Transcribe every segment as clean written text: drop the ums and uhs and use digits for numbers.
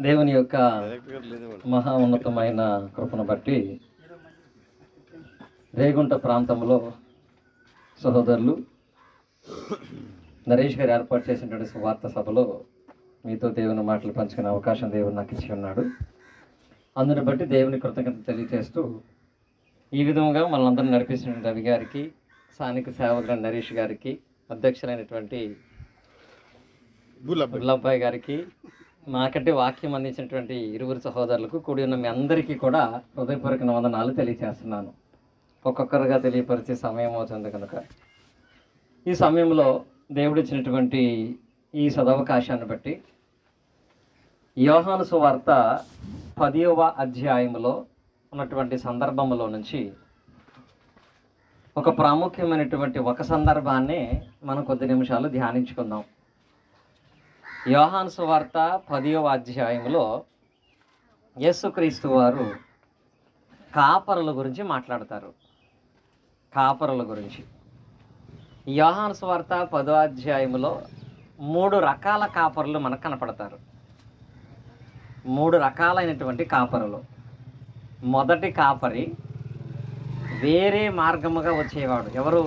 దేవుని యొక్క మహా ఉన్నతమైన కృపను బట్టి రేగుంట ప్రాంతంలో సహోదరులు నరేష్ గారు ఏర్పాటు చేసినటువంటి సువార్త సభలో మీతో దేవుని మాటలు పంచుకునే అవకాశం దేవుడు నాకు ఇచ్చి ఉన్నాడు. అందుని బట్టి దేవుని కృతజ్ఞత తెలియజేస్తూ ఈ విధంగా మనందరం నడిపిస్తున్న రవి గారికి, స్థానిక సేవకులు నరేష్ గారికి, అధ్యక్షులైనటువంటి బుల్లబ్బాయి గారికి, మాకంటే వాక్యం అందించినటువంటి ఇరువురు సహోదరులకు కూడి ఉన్న మీ అందరికీ కూడా హృదయపూర్వక వందనాలు తెలియజేస్తున్నాను. ఒక్కొక్కరుగా తెలియపరిచే సమయం అవుతుంది కనుక ఈ సమయంలో దేవుడిచ్చినటువంటి ఈ సదవకాశాన్ని బట్టి యోహాను సువార్త 10వ అధ్యాయంలో ఉన్నటువంటి సందర్భంలో నుంచి ఒక ప్రాముఖ్యమైనటువంటి ఒక సందర్భాన్ని మనం కొద్ది నిమిషాలు ధ్యానించుకుందాం. యోహాను సువార్త 10వ అధ్యాయంలో యేసుక్రీస్తు వారు కాపరుల గురించి మాట్లాడతారు. కాపరుల గురించి యోహాను సువార్త 10వ అధ్యాయంలో 3 రకాల కాపరులు మనకు కనపడతారు. 3 రకాలైనటువంటి కాపరులు. మొదటి కాపరి వేరే మార్గముగా వచ్చేవాడు. ఎవరు?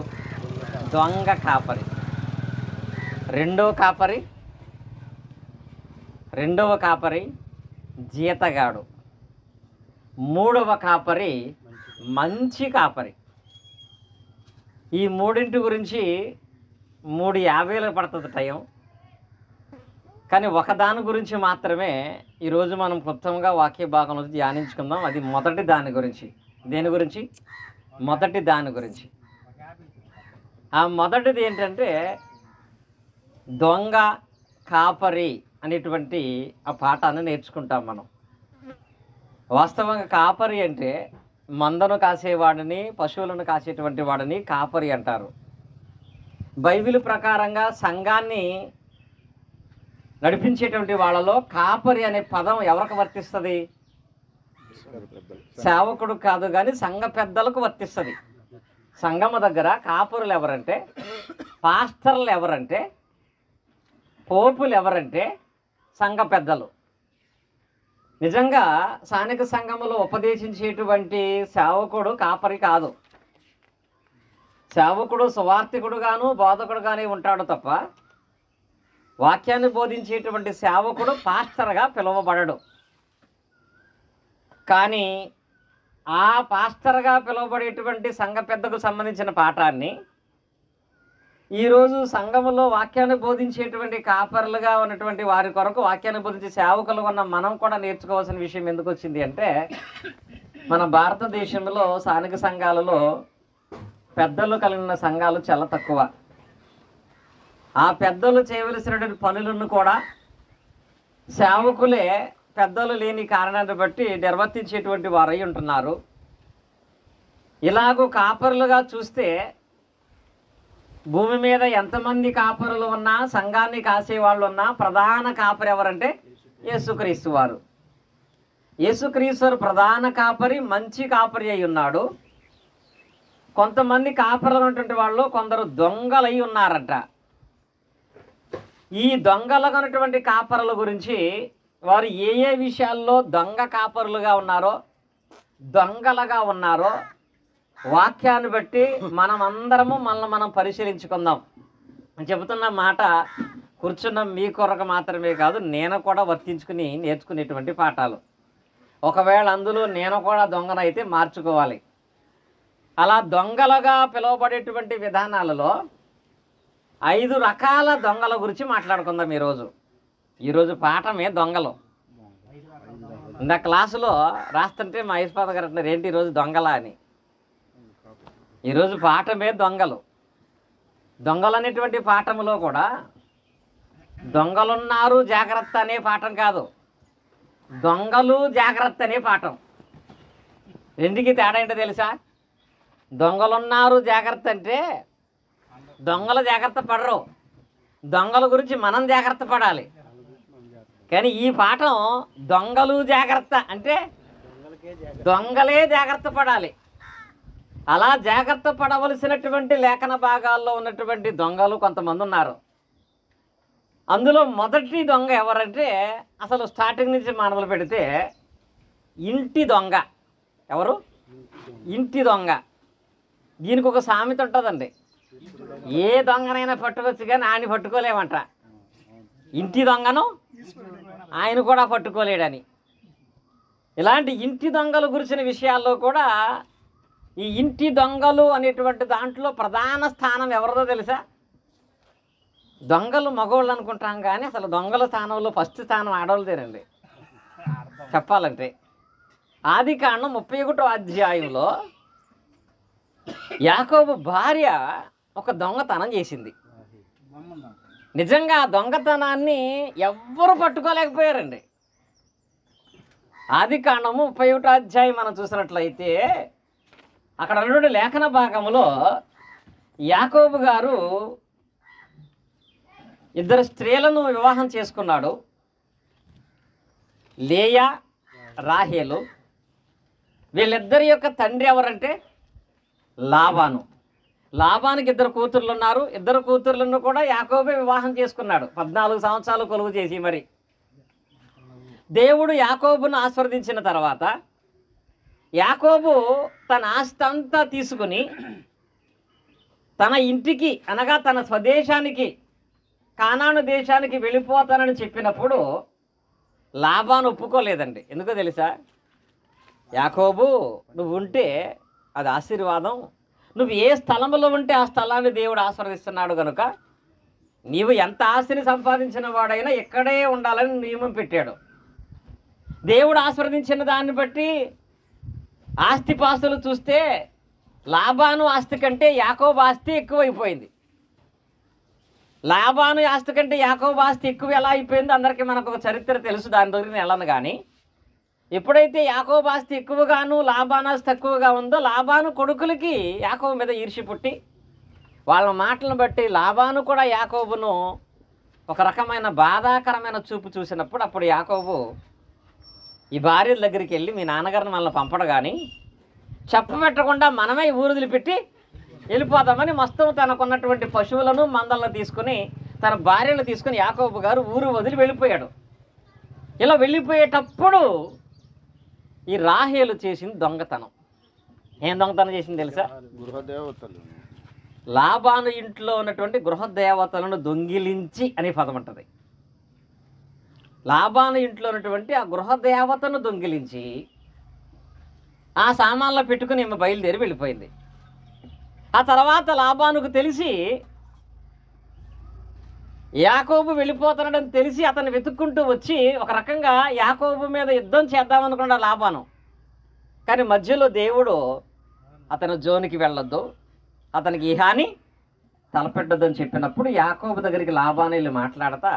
దొంగ కాపరి. రెండవ కాపరి జీతగాడు. 3వ కాపరి మంచి కాపరి. ఈ మూడింటి గురించి 3:50 పడుతుంది టైం. కానీ ఒకదాని గురించి మాత్రమే ఈరోజు మనం క్లుప్తంగా వాక్య భాగంలో ధ్యానించుకుందాం. అది మొదటి దాని గురించి. దేని గురించి? మొదటి దాని గురించి. ఆ మొదటిది ఏంటంటే దొంగ కాపరి అనేటువంటి ఆ పాఠాన్ని నేర్చుకుంటాం మనం. వాస్తవంగా కాపరి అంటే మందను కాసేవాడిని, పశువులను కాసేటువంటి వాడిని కాపరి అంటారు. బైబిల్ ప్రకారంగా సంఘాన్ని నడిపించేటువంటి వాళ్ళలో కాపరి అనే పదం ఎవరికి వర్తిస్తుంది? సేవకుడు కాదు కానీ సంఘ పెద్దలకు వర్తిస్తుంది. సంఘము దగ్గర కాపరులు ఎవరంటే, పాస్టర్లు ఎవరంటే, పోపులు ఎవరంటే సంఘ పెద్దలు. నిజంగా స్థానిక సంఘములో ఉపదేశించేటువంటి సేవకుడు కాపరి కాదు. సేవకుడు సువార్థికుడుగాను బోధకుడుగానే ఉంటాడు తప్ప వాక్యాన్ని బోధించేటువంటి సేవకుడు పాస్టర్గా పిలువబడడు. కానీ ఆ పాస్టర్గా పిలువబడేటువంటి సంఘ పెద్దకు సంబంధించిన పాఠాన్ని ఈరోజు సంఘములో వాక్యాన్ని బోధించేటువంటి కాపరులుగా ఉన్నటువంటి వారి కొరకు వాక్యాన్ని బోధించే సేవకులుగా ఉన్న మనం కూడా నేర్చుకోవాల్సిన విషయం ఎందుకు వచ్చింది అంటే, మన భారతదేశంలో స్థానిక సంఘాలలో పెద్దలు కలిగిన సంఘాలు చాలా తక్కువ. ఆ పెద్దలు చేయవలసినటువంటి పనులను కూడా సేవకులే పెద్దలు లేని కారణాన్ని బట్టి నిర్వర్తించేటువంటి వారై ఉంటున్నారు. ఇలాగూ కాపరులుగా చూస్తే భూమి మీద ఎంతమంది కాపరులు ఉన్నా, సంఘాన్ని కాసేవాళ్ళు ఉన్నా, ప్రధాన కాపరి ఎవరంటే యేసుక్రీస్తు వారు. యేసుక్రీస్తు వారు ప్రధాన కాపరి, మంచి కాపరి అయి ఉన్నాడు. కొంతమంది కాపరులు ఉన్నటువంటి వాళ్ళు కొందరు దొంగలై ఉన్నారట. ఈ దొంగలుగా కాపరుల గురించి వారు ఏ ఏ విషయాల్లో దొంగ కాపరులుగా ఉన్నారో, దొంగలుగా ఉన్నారో వాక్యాన్ని బట్టి మనమందరము మనల్ని మనం పరిశీలించుకుందాం. చెబుతున్న మాట కూర్చున్న మీ కొరకు మాత్రమే కాదు, నేను కూడా వర్తించుకుని నేర్చుకునేటువంటి పాఠాలు. ఒకవేళ అందులో నేను కూడా దొంగనైతే మార్చుకోవాలి. అలా దొంగలుగా పిలువబడేటువంటి విధానాలలో 5 రకాల దొంగల గురించి మాట్లాడుకుందాం ఈరోజు పాఠమే దొంగలు. ఇందా క్లాసులో రాస్తుంటే మా ఐస్పాద గారు అంటున్నారు, ఏంటి ఈరోజు దొంగలా అని. ఈరోజు పాఠమే దొంగలు. దొంగలు అనేటువంటి పాఠంలో కూడా దొంగలున్నారు జాగ్రత్త అనే పాఠం కాదు, దొంగలు జాగ్రత్త అనే పాఠం. రెండుకి తేడా ఏంటో తెలుసా? దొంగలున్నారు జాగ్రత్త అంటే దొంగలు జాగ్రత్త పడరు, దొంగల గురించి మనం జాగ్రత్త పడాలి. కానీ ఈ పాఠం దొంగలు జాగ్రత్త అంటే దొంగలే జాగ్రత్త పడాలి. అలా జాగ్రత్త పడవలసినటువంటి లేఖన భాగాల్లో ఉన్నటువంటి దొంగలు కొంతమంది ఉన్నారు. అందులో మొదటి దొంగ ఎవరంటే అసలు స్టార్టింగ్ నుంచి మొదలు పెడితే ఇంటి దొంగ. ఎవరు? ఇంటి దొంగ. దీనికి ఒక సామెత ఉంటుందండి, ఏ దొంగనైనా పట్టుకోవచ్చు కానీ ఆయన పట్టుకోలేమంట, ఇంటి దొంగను ఆయన కూడా పట్టుకోలేడని. ఇలాంటి ఇంటి దొంగల గురించిన విషయాల్లో కూడా ఈ ఇంటి దొంగలు అనేటువంటి దాంట్లో ప్రధాన స్థానం ఎవరిదో తెలుసా? దొంగలు మగవాళ్ళు అనుకుంటాం కానీ అసలు దొంగల స్థానంలో ఫస్ట్ స్థానం ఆడవాళ్ళదేనండి చెప్పాలంటే. ఆదికాండం 31వ అధ్యాయంలో యాకోబు భార్య ఒక దొంగతనం చేసింది. నిజంగా ఆ దొంగతనాన్ని ఎవ్వరు పట్టుకోలేకపోయారండి. ఆదికాండము 31వ అధ్యాయం మనం చూసినట్లయితే అక్కడ ఉన్నటువంటి లేఖన భాగంలో యాకోబు గారు ఇద్దరు స్త్రీలను వివాహం చేసుకున్నాడు, లేయా, రాహేలు. వీళ్ళిద్దరి యొక్క తండ్రి ఎవరంటే లాబాను. లాబానికి ఇద్దరు కూతుర్లు ఉన్నారు. ఇద్దరు కూతుర్లను కూడా యాకోబే వివాహం చేసుకున్నాడు 14 సంవత్సరాలు కొలువు చేసి. మరి దేవుడు యాకోబును ఆశీర్వదించిన తర్వాత యాకోబు తన ఆస్తి అంతా తీసుకుని తన ఇంటికి అనగా తన స్వదేశానికి కానాను దేశానికి వెళ్ళిపోతానని చెప్పినప్పుడు లాబాను ఒప్పుకోలేదండి. ఎందుకో తెలుసా? యాకోబు నువ్వు ఉంటే అది ఆశీర్వాదం, నువ్వు ఏ స్థలంలో ఉంటే ఆ స్థలాన్ని దేవుడు ఆశీర్వదిస్తున్నాడు కనుక నీవు ఎంత ఆస్తిని సంపాదించిన వాడైనా ఇక్కడే ఉండాలని నియమం పెట్టాడు. దేవుడు ఆశీర్వదించిన దాన్ని బట్టి ఆస్తిపాస్తులు చూస్తే లాబాను ఆస్తి కంటే యాకోబు ఆస్తి ఎక్కువైపోయింది. లాబాను ఆస్తి కంటే యాకోబు ఆస్తి ఎక్కువ ఎలా అయిపోయిందో అందరికీ మనకు ఒక చరిత్ర తెలుసు, దాని దగ్గర నేను వెళ్ళను. కానీ ఎప్పుడైతే యాకోబు ఆస్తి ఎక్కువగాను లాబాను ఆస్తి తక్కువగా ఉందో లాబాను కొడుకులకి యాకోబు మీద ఈర్ష్య పుట్టి వాళ్ళ మాటలను బట్టి లాబాను కూడా యాకోబును ఒక రకమైన బాధాకరమైన చూపు చూసినప్పుడు అప్పుడు యాకోబు ఈ భార్యల దగ్గరికి వెళ్ళి మీ నాన్నగారిని మనల్ని పంపడు కానీ చెప్పబెట్టకుండా మనమే ఊరు వదిలిపెట్టి వెళ్ళిపోదామని మొత్తం తనకున్నటువంటి పశువులను మందలను తీసుకుని తన భార్యను తీసుకుని యాకోబు గారు ఊరు వదిలి వెళ్ళిపోయాడు. ఇలా వెళ్ళిపోయేటప్పుడు ఈ రాహేలు చేసింది దొంగతనం. ఏం దొంగతనం చేసింది తెలుసా? గృహదేవతలు. లాబాను ఇంట్లో ఉన్నటువంటి గృహదేవతలను దొంగిలించి అనే పదం ఉంటుంది. లాబాను ఇంట్లో ఉన్నటువంటి ఆ గృహదేవతను దొంగిలించి ఆ సామాన్లో పెట్టుకుని ఈమె బయలుదేరి వెళ్ళిపోయింది. ఆ తర్వాత లాబానుకు తెలిసి యాకోబు వెళ్ళిపోతున్నాడని తెలిసి అతను వెతుక్కుంటూ వచ్చి ఒక రకంగా యాకోబు మీద యుద్ధం చేద్దామనుకున్నాడు లాబాను. కానీ మధ్యలో దేవుడు అతను జోనికి వెళ్ళొద్దు, అతనికి ఈ హాని తలపెట్టొద్దని చెప్పినప్పుడు యాకోబు దగ్గరికి లాబాను వెళ్ళి మాట్లాడతా,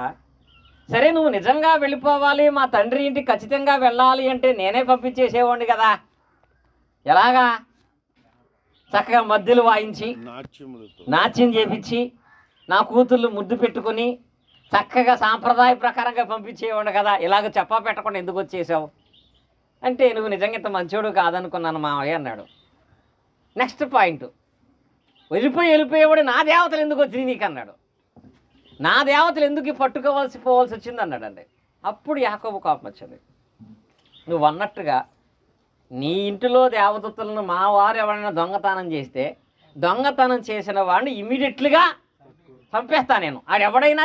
సరే నువ్వు నిజంగా వెళ్ళిపోవాలి, మా తండ్రి ఇంటికి ఖచ్చితంగా వెళ్ళాలి అంటే నేనే పంపించేసేవాడిని కదా, ఎలాగా? చక్కగా మధ్యలు వాయించి నాట్యం చేపించి నా కూతుర్లు ముద్దు పెట్టుకుని చక్కగా సాంప్రదాయ ప్రకారంగా పంపించేవాడు కదా, ఇలాగ చెప్పా పెట్టకుండా ఎందుకు వచ్చేసావు అంటే నువ్వు నిజంగా ఇంత మంచోడు కాదనుకున్నాను మావయ్య అన్నాడు. నెక్స్ట్ పాయింట్, వెళ్ళిపోయేవాడు నా దేవతలు ఎందుకు వచ్చినాయి నీకు అన్నాడు. నా దేవతలు ఎందుకు పోవాల్సి వచ్చింది అన్నాడండి. అప్పుడు యాకోబు కోపం వచ్చింది. నువ్వు అన్నట్టుగా నీ ఇంటిలో దేవదత్తులను మా వారు ఎవరైనా దొంగతనం చేస్తే దొంగతనం చేసిన వాడిని ఇమీడియట్లుగా చంపేస్తా నేను, ఆడు ఎవరైనా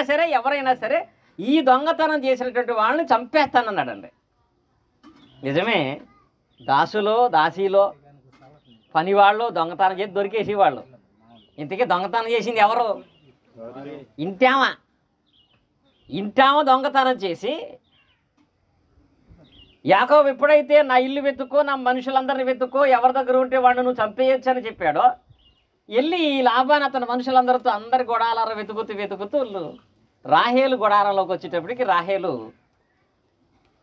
సరే ఈ దొంగతనం చేసినటువంటి వాళ్ళని చంపేస్తానన్నాడండి. నిజమే, దాసీలో పనివాళ్ళు దొంగతనం చేసి దొరికేసేవాళ్ళు. ఇంతకీ దొంగతనం చేసింది ఎవరు? ఇంటామ దొంగతనం చేసి యాకోబు ఎప్పుడైతే నా ఇల్లు వెతుక్కో, నా మనుషులందరినీ వెతుక్కో, ఎవరి దగ్గర ఉంటే వాడిని నువ్వు చంపేయచ్చు అని చెప్పాడో, వెళ్ళి ఈ లాబాను అతని మనుషులందరితో అందరి గొడాలను వెతుకుతూ రాహేలు గొడారంలోకి వచ్చేటప్పటికి రాహేలు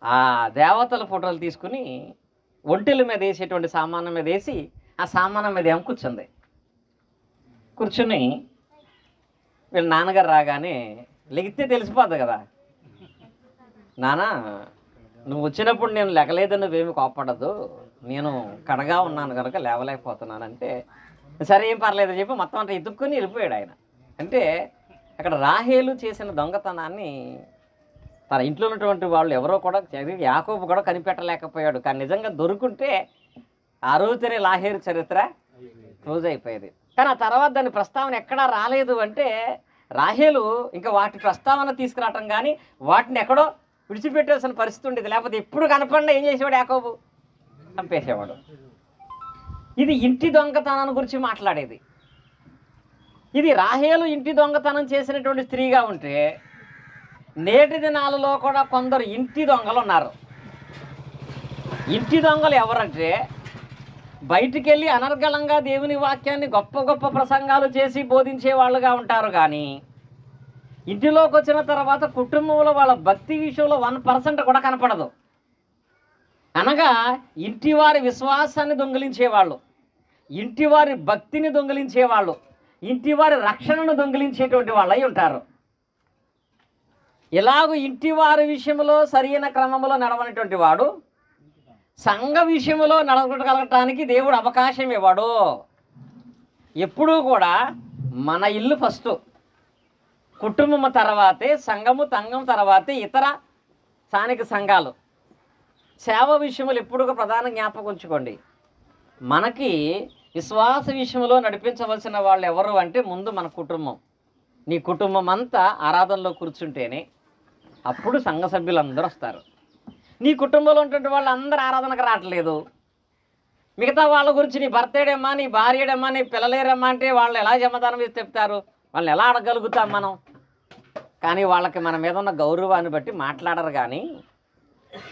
ఆ దేవతల ఫోటోలు తీసుకుని ఒంటెల మీద వేసేటువంటి సామానం మీద వేసి ఆ సామానం మీద ఏమో కూర్చుని వీళ్ళ నాన్నగారు రాగానే లెగితే తెలిసిపోద్ది కదా, నాన్న నువ్వు వచ్చినప్పుడు నేను లెగలేదని నువ్వేమి కోప్పడద్దు, నేను కడగా ఉన్నాను కనుక లేవలేకపోతున్నానంటే సరే ఏం పర్లేదని చెప్పి మొత్తం అంతా ఎత్తుక్కుని వెళ్ళిపోయాడు ఆయన. అంటే అక్కడ రాహేలు చేసిన దొంగతనాన్ని తన ఇంట్లో ఉన్నటువంటి వాళ్ళు ఎవరో కూడా యాకోబు కూడా కనిపెట్టలేకపోయాడు. కానీ నిజంగా దొరుకుంటే ఆ రోజునే రాహేలు చరిత్ర క్లోజ్ అయిపోయేది. కానీ ఆ తర్వాత దాని ప్రస్తావన ఎక్కడా రాలేదు. అంటే రాహేలు ఇంకా వాటి ప్రస్తావన తీసుకురావటం కానీ వాటిని ఎక్కడో విడిచిపెట్టేసిన పరిస్థితి ఉండేది. లేకపోతే ఎప్పుడు కనపడినా ఏం చేసేవాడు యాకోబు? చంపేసేవాడు. ఇది ఇంటి దొంగతనాన్ని గురించి మాట్లాడేది. ఇది రాహేలు ఇంటి దొంగతనం చేసినటువంటి స్త్రీగా ఉంటే నేటి దినాలలో కూడా కొందరు ఇంటి దొంగలు ఉన్నారు. ఇంటి దొంగలు ఎవరంటే బయటికి వెళ్ళి అనర్గళంగా దేవుని వాక్యాన్ని గొప్ప గొప్ప ప్రసంగాలు చేసి బోధించే వాళ్ళుగా ఉంటారు. కానీ ఇంటిలోకి వచ్చిన తర్వాత కుటుంబంలో వాళ్ళ భక్తి విషయంలో 1% కూడా కనపడదు. అనగా ఇంటివారి విశ్వాసాన్ని దొంగిలించేవాళ్ళు, ఇంటివారి భక్తిని దొంగిలించేవాళ్ళు, ఇంటివారి రక్షణను దొంగిలించేటువంటి వాళ్ళు అయి ఉంటారు. ఇలాగూ ఇంటివారి విషయంలో సరైన క్రమంలో నడవనటువంటి వాడు సంఘ విషయంలో నడవగలగటానికి దేవుడు అవకాశం ఇవ్వడు. ఎప్పుడూ కూడా మన ఇల్లు ఫస్ట్, కుటుంబం తర్వాతే సంఘము, తంగం తర్వాతే ఇతర స్థానిక సంఘాలు. సేవ విషయంలో ఎప్పుడు ప్రధాన జ్ఞాపకం ఉంచుకోండి. మనకి విశ్వాస విషయంలో నడిపించవలసిన వాళ్ళు ఎవరు అంటే ముందు మన కుటుంబం. నీ కుటుంబం అంతా ఆరాధనలో కూర్చుంటేనే అప్పుడు సంఘ సభ్యులందరూ వస్తారు. నీ కుటుంబంలో ఉన్నటువంటి వాళ్ళు అందరూ ఆరాధనకు రావట్లేదు. మిగతా వాళ్ళ గురించి నీ భర్తేడమ్మా, నీ భార్యడమ్మా, నీ పిల్లలేరమ్మా అంటే వాళ్ళు ఎలా జమదానం చేసి చెప్తారు? వాళ్ళని ఎలా అడగలుగుతాం మనం? కానీ వాళ్ళకి మన మీద ఉన్న గౌరవాన్ని బట్టి మాట్లాడరు. కానీ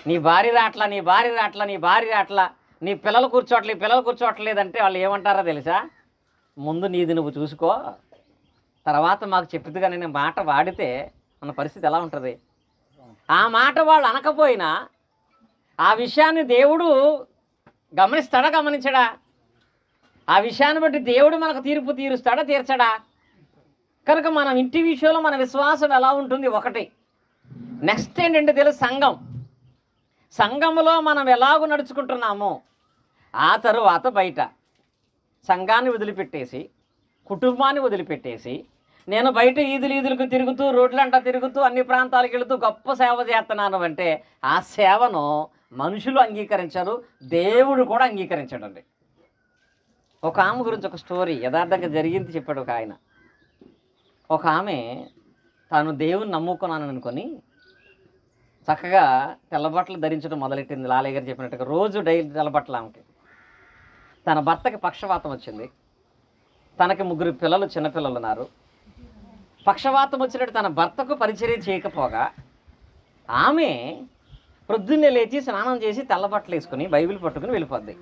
నీ భార్య రాట్లా, నీ భార్య రాట్లా, నీ భార్య రాట్లా, నీ పిల్లలు కూర్చోట్లేదు, పిల్లలు కూర్చోట్లేదంటే వాళ్ళు ఏమంటారో తెలుసా? ముందు నీది నువ్వు చూసుకో, తర్వాత మాకు చెప్పుదుగా నేను మాట వాడితే మన పరిస్థితి ఎలా ఉంటుంది? ఆ మాట వాళ్ళు అనకపోయినా ఆ విషయాన్ని దేవుడు గమనిస్తాడా, గమనించడా? ఆ విషయాన్ని బట్టి దేవుడు మనకు తీర్పు తీరుస్తాడా, తీర్చడా? కనుక మనం ఇంటి విషయంలో మన విశ్వాసం ఎలా ఉంటుంది? ఒకటి. నెక్స్ట్ ఏంటంటే తెలుసు, సంఘం. సంఘములో మనం ఎలాగో నడుచుకుంటున్నామో ఆ తరువాత బయట సంఘాన్ని వదిలిపెట్టేసి, కుటుంబాన్ని వదిలిపెట్టేసి, నేను బయట ఈదులకు తిరుగుతూ, రోడ్లంటా తిరుగుతూ, అన్ని ప్రాంతాలకు వెళుతూ గొప్ప సేవ చేస్తున్నాను అంటే ఆ సేవను మనుషులు అంగీకరించరు, దేవుడు కూడా అంగీకరించడండి. ఒక ఆమె గురించి ఒక స్టోరీ యథార్థంగా జరిగింది చెప్పాడు ఒక ఆయన. ఒక ఆమె తాను దేవుని నమ్ముకున్నాను అనుకొని చక్కగా తెల్లబట్టలు ధరించడం మొదలెట్టింది. లాలయ్య గారు చెప్పినట్టుగా రోజు డైలీ తెల్లబట్టలు. ఆమెకి తన భర్తకి పక్షవాతం వచ్చింది. తనకి 3 పిల్లలు, చిన్నపిల్లలు ఉన్నారు. పక్షవాతం వచ్చినట్టు తన భర్తకు పరిచర్య చేయకపోగా ఆమె ప్రొద్దున్నే లేచి స్నానం చేసి తెల్లబట్టలు వేసుకుని బైబిల్ పట్టుకుని వెళ్ళిపోద్ది.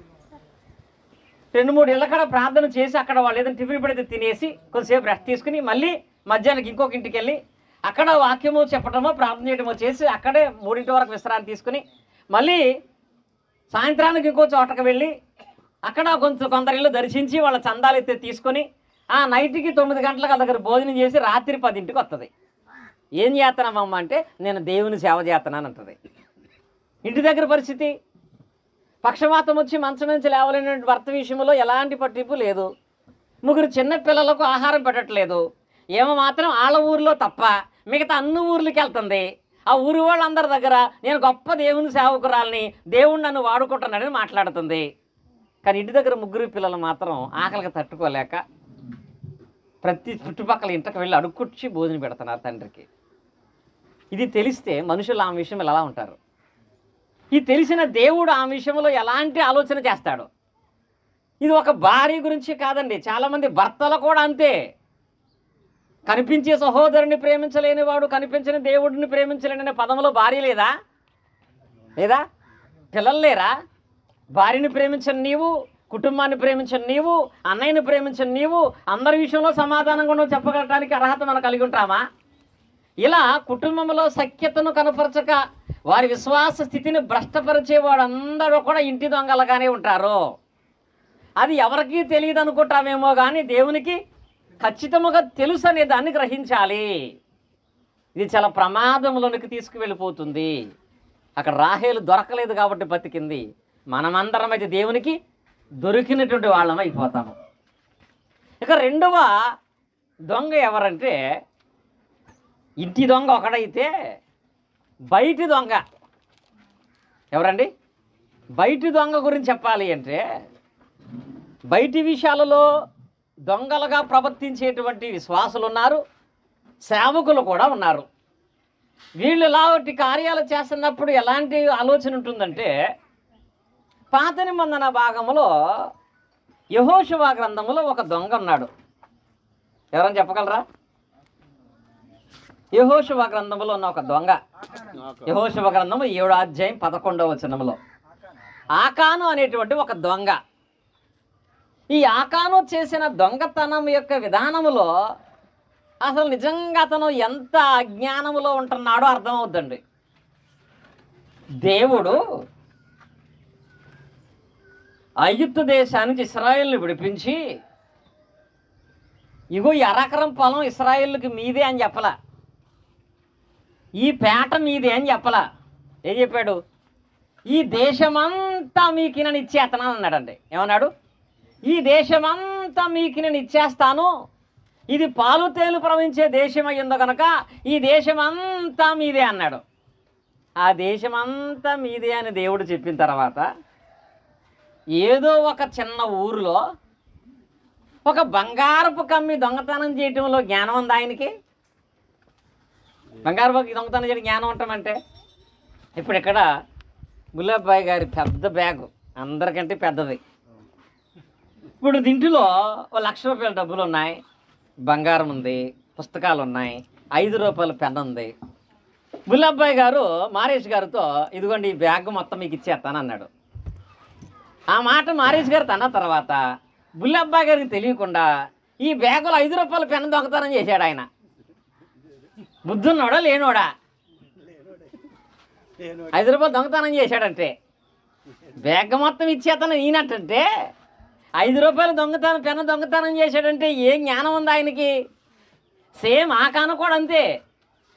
2-3 ఇళ్ళకడ ప్రార్థన చేసి అక్కడ వాళ్ళు ఏదైనా టిఫిన్ పెడితే తినేసి కొంతసేపు రెస్ట్ తీసుకుని మళ్ళీ మధ్యాహ్నానికి ఇంకొక ఇంటికి వెళ్ళి అక్కడ వాక్యము చెప్పడమో ప్రార్థన చేయడమో చేసి అక్కడే 3 వరకు విశ్రాంతి తీసుకుని మళ్ళీ సాయంత్రానికి ఇంకో చోటకు వెళ్ళి అక్కడ కొందరు ఇళ్ళు దర్శించి వాళ్ళ చందాలు ఎత్తే తీసుకొని ఆ నైట్కి 9 గంటలకు దగ్గర భోజనం చేసి రాత్రి 10ంటికి వస్తుంది. ఏం చేస్తున్నామమ్మ అంటే నేను దేవుని సేవ చేస్తున్నాను అంటుంది. ఇంటి దగ్గర పరిస్థితి, పక్షవాతం వచ్చి మంచం నుంచి లేవలేని భర్త విషయంలో ఎలాంటి పట్టింపు లేదు. 3 చిన్న పిల్లలకు ఆహారం పెట్టట్లేదు. ఏమో మాత్రం వాళ్ళ ఊరిలో తప్ప మిగతా అన్ని ఊర్లకి వెళ్తుంది. ఆ ఊరి వాళ్ళందరి దగ్గర నేను గొప్ప దేవుని సేవకురాలని, దేవుడు నన్ను వాడుకుంటున్నాడని మాట్లాడుతుంది. కానీ ఇంటి దగ్గర 3 పిల్లలు మాత్రం ఆకలికి తట్టుకోలేక ప్రతి చుట్టుపక్కల ఇంటికి వెళ్ళి అడుక్కొచ్చి భోజనం పెడుతున్నారు తండ్రికి. ఇది తెలిస్తే మనుషులు ఆ విషయంలో ఎలా ఉంటారు? ఇది తెలిసిన దేవుడు ఆ విషయంలో ఎలాంటి ఆలోచన చేస్తాడు? ఇది ఒక భార్య గురించి కాదండి, చాలామంది భర్తలు కూడా అంతే. కనిపించే సహోదరుని ప్రేమించలేనివాడు కనిపించని దేవుడిని ప్రేమించలేననే పదంలో భార్య లేదా? లేదా? పిల్లలు లేరా? భార్యని ప్రేమించని నీవు, కుటుంబాన్ని ప్రేమించని నీవు, అన్నయ్యని ప్రేమించని నీవు, అందరి విషయంలో సమాధానంగా నువ్వు చెప్పగలటానికి అర్హత మనం కలిగి ఉంటామా? ఇలా కుటుంబంలో సఖ్యతను కనపరచక వారి విశ్వాస స్థితిని భ్రష్టపరిచే వాడందరూ కూడా ఇంటి దొంగలుగానే ఉంటారు. అది ఎవరికీ తెలియదు అనుకుంటామేమో కానీ దేవునికి ఖచ్చితంగా తెలుసు అనే దాన్ని గ్రహించాలి. ఇది చాలా ప్రమాదంలోనికి తీసుకువెళ్ళిపోతుంది. అక్కడ రాహేలు దొరకలేదు కాబట్టి బతికింది. మనమందరం అయితే దేవునికి దొరికినటువంటి వాళ్ళం అయిపోతాము. ఇక రెండవ దొంగ ఎవరంటే ఇంటి దొంగ ఒకడైతే బయటి దొంగ ఎవరండి? బయటి దొంగ గురించి చెప్పాలి అంటే బయటి విషయాలలో దొంగలుగా ప్రవర్తించేటువంటి విశ్వాసులు ఉన్నారు, సేవకులు కూడా ఉన్నారు. వీళ్ళు ఇలాంటి కార్యాలు చేస్తున్నప్పుడు ఎలాంటి ఆలోచన ఉంటుందంటే, పాత నిబంధన భాగంలో యెహోషువ గ్రంథంలో ఒక దొంగ ఉన్నాడు. ఎవరైనా చెప్పగలరా? యెహోషువ గ్రంథంలో ఉన్న ఒక దొంగ, యెహోషువ గ్రంథము 7వ అధ్యాయం 11వ వచనంలో ఆకాను అనేటువంటి ఒక దొంగ. ఈ ఆకాను చేసిన దొంగతనం యొక్క విధానములో అసలు నిజంగా అతను ఎంత అజ్ఞానములో ఉంటున్నాడో అర్థమవుద్దండి. దేవుడు ఐగుప్తు దేశానికి ఇశ్రాయేలుని విడిపించి, ఇగో ఈ అరకరం పొలం ఇశ్రాయేలుకి మీదే అని చెప్పలా, ఈ పేట మీదే అని చెప్పలా. ఏం చెప్పాడు? ఈ దేశమంతా మీకు నేను ఇచ్చేస్తాను అన్నాడండి. ఏమన్నాడు? ఈ దేశమంతా మీకు నేను ఇచ్చేస్తాను, ఇది పాలు తేలు ప్రవహించే దేశం అయ్యిందో కనుక ఈ దేశమంతా మీదే అన్నాడు. ఆ దేశమంతా మీదే అని దేవుడు చెప్పిన తర్వాత ఏదో ఒక చిన్న ఊరిలో ఒక బంగారపు కమ్మి దొంగతనం చేయటంలో జ్ఞానం ఉంది ఆయనకి. బంగారపు దొంగతనం చేయడం జ్ఞానం ఉంటామంటే, ఇప్పుడు ఇక్కడ గులాబాయి గారి పెద్ద బ్యాగు అందరికంటే పెద్దది. ఇప్పుడు దీంట్లో ₹1,00,000 డబ్బులు ఉన్నాయి, బంగారం ఉంది, పుస్తకాలు ఉన్నాయి, ₹5 పెన్ ఉంది. గులాబాయి గారు మారేష్ గారితో ఇదిగోండి ఈ బ్యాగ్ మొత్తం మీకు ఇచ్చేస్తాను అన్నాడు. ఆ మాట మారేష్ గారు అన్న తర్వాత బుల్లబ్బాయి గారికి తెలియకుండా ఈ బ్యాగులో ₹5 పెన్ దొంగతనం చేశాడు ఆయన. బుద్ధున్నోడా లేనోడా? ₹5 దొంగతనం చేశాడంటే బ్యాగ్ మొత్తం ఇచ్చేతను ఈయనట్టంటే ₹5 దొంగతనం పెన్ దొంగతనం చేశాడంటే ఏ జ్ఞానం ఉంది ఆయనకి? సేమ్ ఆకాను కూడా అంతే.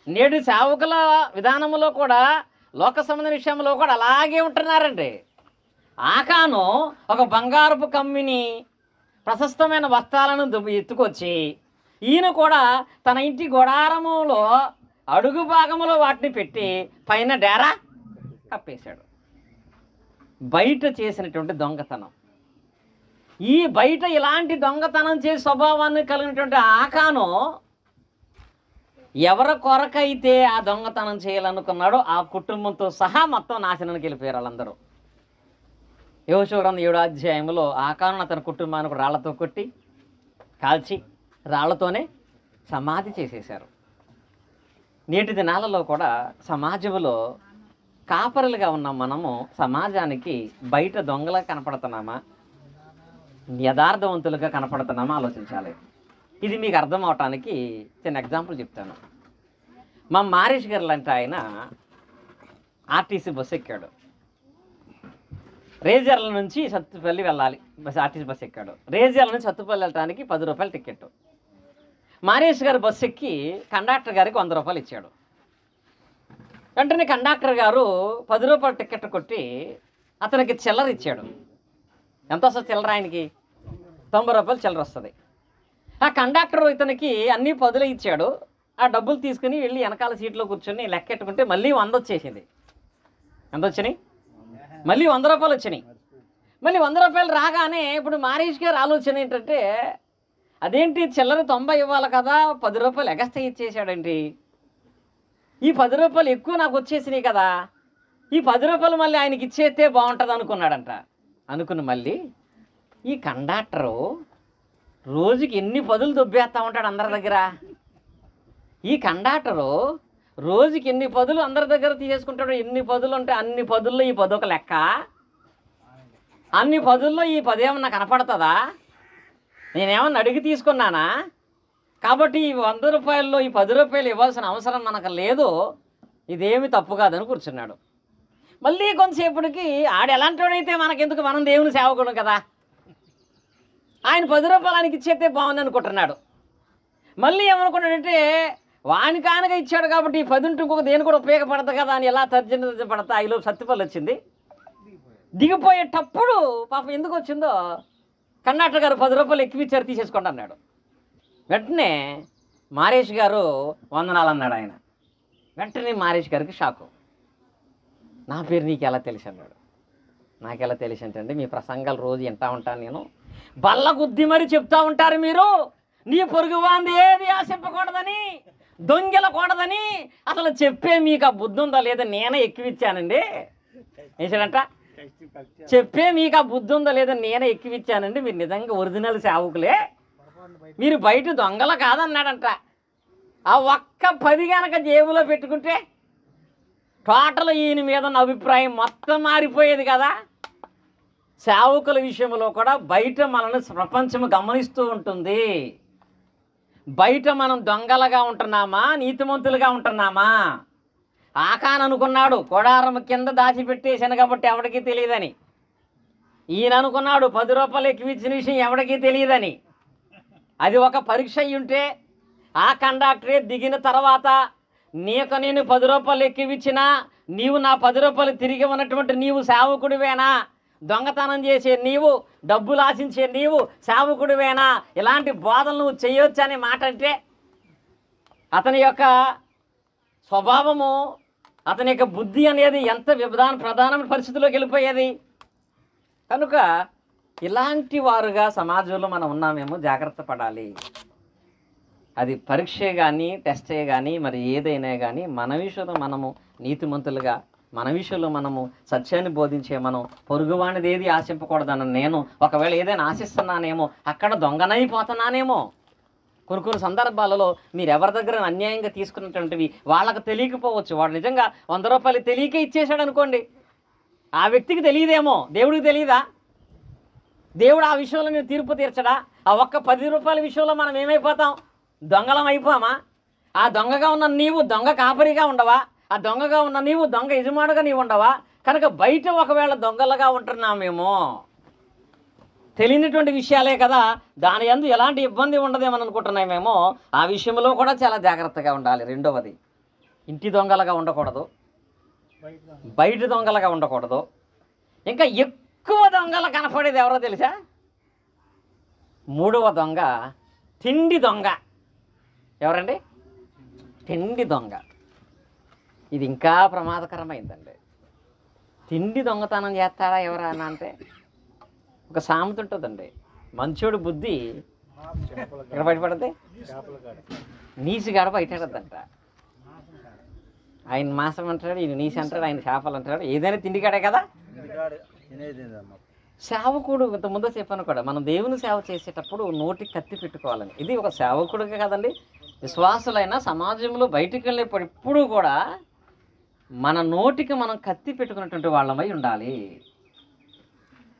నేడు సేవకుల విధానంలో కూడా లోక సంబంధ విషయంలో కూడా అలాగే ఉంటున్నారండి. ఆకాను ఒక బంగారపు కమ్మిని ప్రశస్తమైన వస్త్రాలను ఎత్తుకొచ్చి ఈయన కూడా తన ఇంటి గొడారములో అడుగు భాగంలో వాటిని పెట్టి పైన డేరా కప్పేశాడు. బయట చేసినటువంటి దొంగతనం. ఈ బయట ఇలాంటి దొంగతనం చేసే స్వభావాన్ని కలిగినటువంటి ఆకాను ఎవరి కొరకైతే ఆ దొంగతనం చేయాలనుకున్నాడో ఆ కుటుంబంతో సహా మొత్తం నాశనానికి వెళ్ళిపోయారు వాళ్ళందరూ. యెహోషువ గ్రంథం 7వ అధ్యాయంలో ఆకాను అతని కుటుంబానికి రాళ్లతో కొట్టి కాల్చి రాళ్లతోనే సమాధి చేసేశారు. నేటి దినాలలో కూడా సమాజంలో కాపరులుగా ఉన్న మనము సమాజానికి బయట దొంగలా కనపడుతున్నామా, యథార్థవంతులుగా కనపడుతున్నామా ఆలోచించాలి. ఇది మీకు అర్థం అవటానికి చిన్న ఎగ్జాంపుల్ చెప్తాను. మా మారేష్ గారు లాంటి ఆయన ఆర్టీసీ బస్సు ఎక్కాడు. రేజర్ల నుంచి సత్తుపల్లి వెళ్ళాలి, ఆర్టీసీ బస్సు ఎక్కాడు. రేజర్ల నుంచి సత్తుపల్లి వెళ్ళడానికి ₹10 టికెట్. మారేష్ గారు బస్సు ఎక్కి కండక్టర్ గారికి ₹100 ఇచ్చాడు. వెంటనే కండక్టర్ గారు ₹10 టికెట్ కొట్టి అతనికి చిల్లర ఇచ్చాడు. ఎంత వస్తుంది చిల్లర? ఆయనకి ₹90 చిల్లర వస్తుంది. ఆ కండక్టర్ ఇతనికి అన్నీ 10 ఇచ్చాడు. ఆ డబ్బులు తీసుకుని వెళ్ళి వెనకాల సీట్లో కూర్చొని లెక్కెట్టుకుంటే మళ్ళీ 100 వచ్చేసింది. ఎంత వచ్చినాయి? మళ్ళీ ₹100 వచ్చినాయి. మళ్ళీ ₹100 రాగానే ఇప్పుడు మారేష్ గారు ఆలోచన ఏంటంటే, అదేంటి చిల్లర 90 ఇవ్వాలి కదా, ₹10 ఎగస్ట్రా ఇచ్చేసాడండి. ఈ ₹10 ఎక్కువ నాకు వచ్చేసినాయి కదా, ఈ ₹10 మళ్ళీ ఆయనకి ఇచ్చేస్తే బాగుంటుంది అనుకున్నాడంట. అనుకుని మళ్ళీ ఈ కండక్టరు రోజుకి ఎన్ని 10 దొబ్బేస్తూ ఉంటాడు అందరి దగ్గర. ఈ కండక్టరు రోజుకి ఎన్ని 10 అందరి దగ్గర తీసేసుకుంటాడు. ఎన్ని 10 ఉంటే అన్ని 10లో ఈ 10 ఒక లెక్క, అన్ని 10లో ఈ 10 ఏమన్నా కనపడుతుందా? నేనేమన్నా అడిగి తీసుకున్నానా? కాబట్టి ఈ ₹100లో ఈ ₹10 ఇవ్వాల్సిన అవసరం మనకు లేదు, ఇదేమి తప్పు కాదని కూర్చున్నాడు. మళ్ళీ కొంతసేపటికి ఆడు ఎలాంటి వాడైతే మనకెందుకు, మనం దేవుని సేవకుడు కదా, ఆయన ₹10 ఆయనకి ఇచ్చేస్తే బాగుంది అనుకుంటున్నాడు. మళ్ళీ ఏమనుకున్నాడంటే, వాని కానగా ఇచ్చాడు కాబట్టి ఈ 10 ఉంటే ఇంకొక దేని కూడా ఉపయోగపడదు కదా అని ఎలా తర్జన ఈలో సత్తుపల్లి వచ్చింది. దిగిపోయేటప్పుడు పాపం ఎందుకు వచ్చిందో కండక్టర్ గారు ₹10 ఎక్కువ ఇచ్చారు తీసేసుకోండి అన్నాడు. వెంటనే మారేష్ గారు వందనాలు అన్నాడు ఆయన. వెంటనే మారేష్ గారికి షాకు. నా పేరు నీకు ఎలా తెలిసి అన్నాడు. నాకెలా తెలిసి అంటే మీ ప్రసంగాలు రోజు వింటా ఉంటాను నేను. బల్ల గుద్ది మరి చెప్తా ఉంటారు మీరు, నీ పొరుగు వాంది ఏది ఆశింపకూడదని, దొంగెలకూడదని. అసలు చెప్పే మీకు ఆ బుద్ధి ఉందా లేదా? నేనే ఎక్కువిచ్చానండి వేసాడంట. చెప్పే మీకు ఆ బుద్ధి ఉందా లేదా? నేనే ఎక్కువిచ్చానండి. మీరు నిజంగా ఒరిజినల్ సేవకులే, మీరు బయట దొంగల కాదన్నాడంట. ఆ ఒక్క 10 గనక జేబులో పెట్టుకుంటే టోటల్ ఈయన మీద ఉన్న అభిప్రాయం మొత్తం మారిపోయేది కదా. సేవకుల విషయంలో కూడా బయట మనల్ని ప్రపంచం గమనిస్తూ ఉంటుంది. బయట మనం దొంగలుగా ఉంటున్నామా, నీతిమంతులుగా ఉంటున్నామా? ఆకాన్ అనుకున్నాడు కొడారం కింద దాచిపెట్టేశాను కాబట్టి ఎవరికీ తెలియదని. ఈయన అనుకున్నాడు 10 రూపాయలు ఎక్కువిచ్చిన విషయం ఎవరికీ తెలియదని. అది ఒక పరీక్ష అయ్యి ఉంటే ఆ కండక్టరే దిగిన తర్వాత నీకు నేను 10 రూపాయలు ఎక్కువిచ్చినా నీవు నా 10 రూపాయలు తిరిగి ఉన్నటువంటి నీవు సేవకుడివేనా? దొంగతనం చేసే నీవు, డబ్బులు ఆశించే నీవు సేవకుడివేనా? ఇలాంటి బోధనలు నువ్వు చేయొచ్చు అనే మాట అంటే అతని యొక్క స్వభావము, అతని యొక్క బుద్ధి అనేది ఎంత ప్రధానమైన పరిస్థితిలోకి వెళ్ళిపోయేది. కనుక ఇలాంటి వారుగా సమాజంలో మనం ఉన్నామేమో, జాగ్రత్త పడాలి. అది పరీక్షే కానీ టెస్టే కానీ మరి ఏదైనా కానీ మన విషయంలో మనము నీతిమంతులుగా, మన విషయంలో మనము సత్యాన్ని బోధించే మనం పొరుగువానిది ఏది ఆశింపకూడదన్న నేను ఒకవేళ ఏదైనా ఆశిస్తున్నానేమో అక్కడ దొంగనైపోతున్నానేమో. కొన్ని సందర్భాలలో మీరు ఎవరి దగ్గర అన్యాయంగా తీసుకున్నటువంటివి వాళ్ళకు తెలియకపోవచ్చు. వాడు నిజంగా 100 రూపాయలు తెలియకే ఇచ్చేశాడు అనుకోండి, ఆ వ్యక్తికి తెలియదేమో, దేవుడికి తెలియదా? దేవుడు ఆ విషయంలో మీరు తీర్పు తీర్చడా? ఆ ఒక్క 10 రూపాయల విషయంలో మనం ఏమైపోతాం? దొంగలం అయిపోమా? ఆ దొంగగా ఉన్న నీవు దొంగ కాపరిగా ఉండవా? ఆ దొంగగా ఉన్న నీవు దొంగ యజమానుగా నీవు ఉండవా? కనుక బయట ఒకవేళ దొంగలుగా ఉంటున్నామేమో, తెలియనటువంటి విషయాలే కదా, దాని యందు ఎలాంటి ఇబ్బంది ఉండదేమని అనుకుంటున్నామేమో. ఆ విషయంలో కూడా చాలా జాగ్రత్తగా ఉండాలి. రెండవది, ఇంటి దొంగలుగా ఉండకూడదు, బయట దొంగలుగా ఉండకూడదు. ఇంకా ఎక్కువ దొంగలు కనపడేది ఎవరో తెలుసా? 3వ దొంగ తిండి దొంగ. ఎవరండి? తిండి దొంగ. ఇది ఇంకా ప్రమాదకరమైందండి. తిండి దొంగతనం చేస్తాడా ఎవరన్నా అంటే ఒక సామెత ఉంటుందండి, మంచోడు బుద్ధి ఎక్కడ బయటపడద్ది? నీసిగాడ బయటపడద్దంట. ఆయన మాసం అంటాడు, ఈయన నీసి అంటాడు, ఆయన చేపలు అంటాడు, ఏదైనా తిండికాడే కదా. సేవకుడు ఇంతకుముందు చెప్పాను కూడా, మనం దేవుని సేవ చేసేటప్పుడు నోటికి కత్తి పెట్టుకోవాలని. ఇది ఒక సేవకుడిగా కదండి, విశ్వాసులైన సమాజంలో బయటికి వెళ్ళేప్పుడు ఎప్పుడు కూడా మన నోటికి మనం కత్తి పెట్టుకున్నటువంటి వాళ్ళమై ఉండాలి.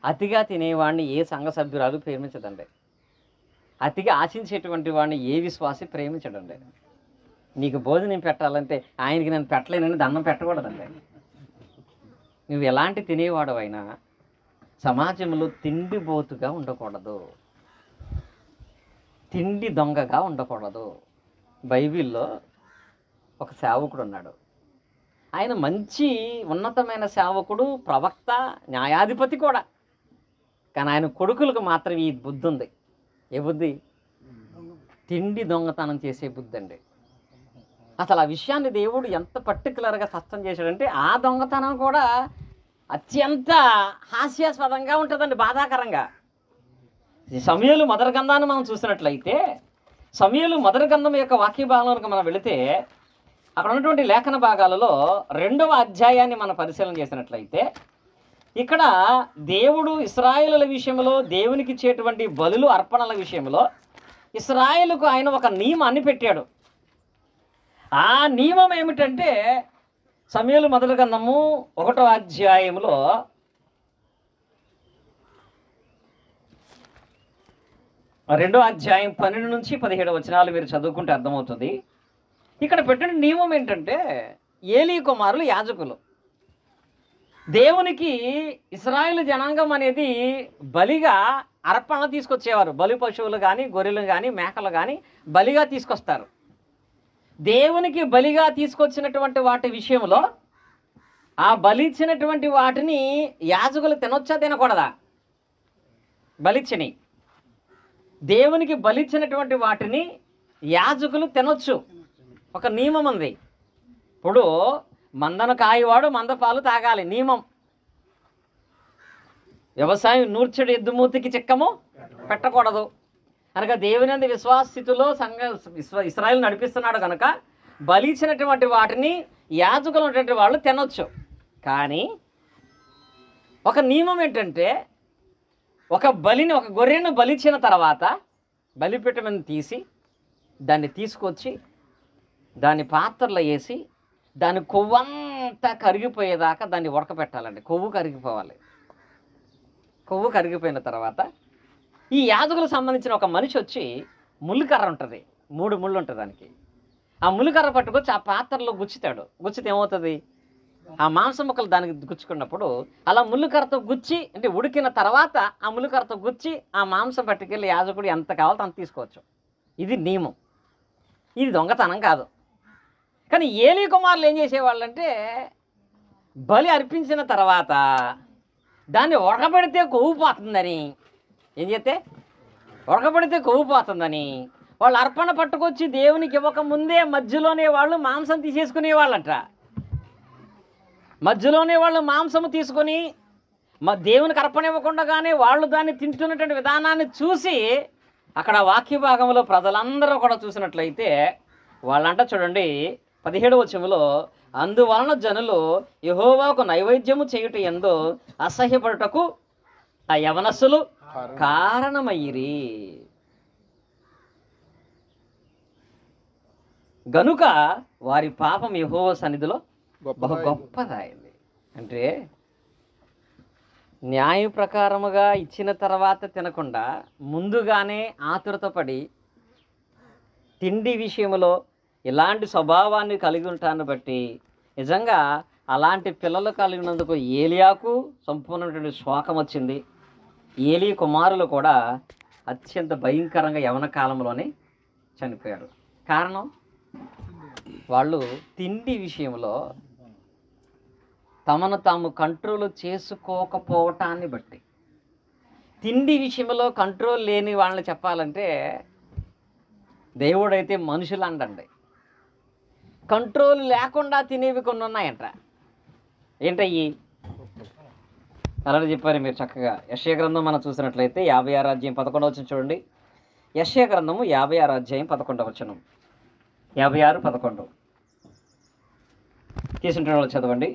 అతిగా తినేవాడిని ఏ సంఘ సభ్యురాలు ప్రేమించదండి. అతిగా ఆశించేటువంటి వాడిని ఏ విశ్వాసి ప్రేమించడండి. నీకు భోజనం పెట్టాలంటే ఆయనకి నేను పెట్టలేనని దండం పెట్టకూడదండి. నువ్వు ఎలాంటి తినేవాడు అయినా సమాజంలో తిండిబోతుగా ఉండకూడదు, తిండి దొంగగా ఉండకూడదు. బైబిల్లో ఒక సేవకుడు ఉన్నాడు. ఆయన మంచి ఉన్నతమైన సేవకుడు, ప్రవక్త, న్యాయాధిపతి కూడా. కానీ ఆయన కొడుకులకు మాత్రం ఈ బుద్ధి ఉంది. ఏ బుద్ధి? తిండి దొంగతనం చేసే బుద్ధి అండి. అసలు ఆ విషయాన్ని దేవుడు ఎంత పర్టికులర్గా స్పష్టం చేశాడంటే ఆ దొంగతనం కూడా అత్యంత హాస్యాస్పదంగా ఉంటుందండి, బాధాకరంగా. సమూయేలు మొదటి గ్రంథాన్ని మనం చూసినట్లయితే, సమూయేలు మొదటి గ్రంథం యొక్క వాక్య భాగంలోకి మనం వెళితే అక్కడ ఉన్నటువంటి లేఖన భాగాలలో 2వ అధ్యాయాన్ని మనం పరిశీలన చేసినట్లయితే ఇక్కడ దేవుడు ఇశ్రాయేలుల విషయంలో దేవునికి ఇచ్చేటువంటి బలులు అర్పణల విషయంలో ఇశ్రాయేలుకు ఆయన ఒక నియమాన్ని పెట్టాడు. ఆ నియమం ఏమిటంటే సమూయేలు మొదటి గ్రంథము 1వ అధ్యాయంలో 2వ అధ్యాయం 12 నుంచి 17 వచనాలు మీరు చదువుకుంటే అర్థమవుతుంది. ఇక్కడ పెట్టిన నియమం ఏంటంటే ఏలీ కుమారులు యాజకులు దేవునికి ఇశ్రాయేలు జనాంగం అనేది బలిగా అర్పణ తీసుకొచ్చేవారు. బలి పశువులు కానీ, గొర్రెలు కానీ, మేకలు కానీ బలిగా తీసుకొస్తారు. దేవునికి బలిగా తీసుకొచ్చినటువంటి వాటి విషయంలో ఆ బలి ఇచ్చినటువంటి వాటిని యాజకులు తినొచ్చా తినకూడదా? బలిచ్చిని దేవునికి బలిచ్చినటువంటి వాటిని యాజకులు తినొచ్చు. ఒక నియమం ఉంది. ఇప్పుడు మందను కాయవాడు మందపాలు తాగాలి, నియమం. వ్యవసాయం నూర్చుడు ఎద్దుమూతికి చిక్కము పెట్టకూడదు. కనుక దేవుని విశ్వాసస్థితిలో ఇశ్రాయేలు నడిపిస్తున్నాడు కనుక బలిచ్చినటువంటి వాటిని యాజకులు ఉన్నటువంటి వాళ్ళు తినొచ్చు. కానీ ఒక నియమం ఏంటంటే, ఒక గొర్రెను బలిచ్చిన తర్వాత బలిపీఠం తీసి దాన్ని తీసుకొచ్చి దాన్ని పాత్రలో వేసి దాని కొవ్వంతా కరిగిపోయేదాకా దాన్ని ఉడకబెట్టాలండి. కొవ్వు కరిగిపోవాలి. కొవ్వు కరిగిపోయిన తర్వాత ఈ యాజకులకు సంబంధించిన ఒక మనిషి వచ్చి ముళ్ళుకర్ర ఉంటుంది, 3 ముళ్ళు ఉంటుంది దానికి. ఆ ముళ్ళుకర్ర పట్టుకొచ్చి ఆ పాత్రలో గుచ్చుతాడు. గుచ్చితే ఏమవుతుంది, ఆ మాంసం ముక్కలు దానికి గుచ్చుకున్నప్పుడు అలా ముళ్ళుకర్రతో గుచ్చి, అంటే ఉడికిన తర్వాత ఆ ముళ్ళుకర్రతో గుచ్చి ఆ మాంసం పట్టుకెళ్ళి యాజకుడు ఎంత కావాలో అంత తీసుకోవచ్చు. ఇది నియమం. ఇది దొంగతనం కాదు. కానీ ఏలీ కుమారులు ఏం చేసేవాళ్ళంటే, బలి అర్పించిన తర్వాత దాన్ని ఉడకబెడితే కొవ్వు పోతుందని, ఏం చేస్తే ఉడకబెడితే కొవ్వు పోతుందని వాళ్ళు అర్పణ పట్టుకొచ్చి దేవునికి ఇవ్వక ముందే మధ్యలోనే వాళ్ళు మాంసం తీసేసుకునేవాళ్ళంట. మధ్యలోనే వాళ్ళు మాంసము తీసుకొని దేవునికి అర్పణ ఇవ్వకుండానే వాళ్ళు దాన్ని తింటున్నటువంటి విధానాన్ని చూసి అక్కడ వాక్య భాగంలో ప్రజలందరూ కూడా చూసినట్లయితే వాళ్ళంట చూడండి 17వ వచనంలో, అందువలన జనులు యెహోవాకు నైవేద్యము చేయుట యందు అసహ్యపడుటకు ఆ యవనస్సులు కారణమయ్యిరి. గనుక వారి పాపం యెహోవా సన్నిధిలో బహు గొప్పదైంది. అంటే న్యాయ ప్రకారముగా ఇచ్చిన తర్వాత తినకుండా ముందుగానే ఆతురత పడి తిండి విషయంలో ఇలాంటి స్వభావాన్ని కలిగి ఉంటాన్ని బట్టి నిజంగా అలాంటి పిల్లలు కలిగినందుకు ఏలియాకు సంపూర్ణమైనటువంటి శోకం వచ్చింది. ఏలీ కుమారులు కూడా అత్యంత భయంకరంగా యవన కాలంలోనే చనిపోయారు. కారణం, వాళ్ళు తిండి విషయంలో తమను తాము కంట్రోల్ చేసుకోకపోవటాన్ని బట్టి. తిండి విషయంలో కంట్రోల్ లేని వాళ్ళని చెప్పాలంటే దేవుడైతే మనుషులు అండండి. కంట్రోల్ లేకుండా తినేవి కొన్ని ఉన్నాయంట. ఏంటయ్యి? అలాగే చెప్పారు మీరు చక్కగా. యెషయా గ్రంథం మనం చూసినట్లయితే 56వ అధ్యాయం 11వ వచనం చూడండి. యెషయా గ్రంథము 56వ అధ్యాయం 11వ వచనం, 56:11 తీసుంటున్న వాళ్ళు చదవండి.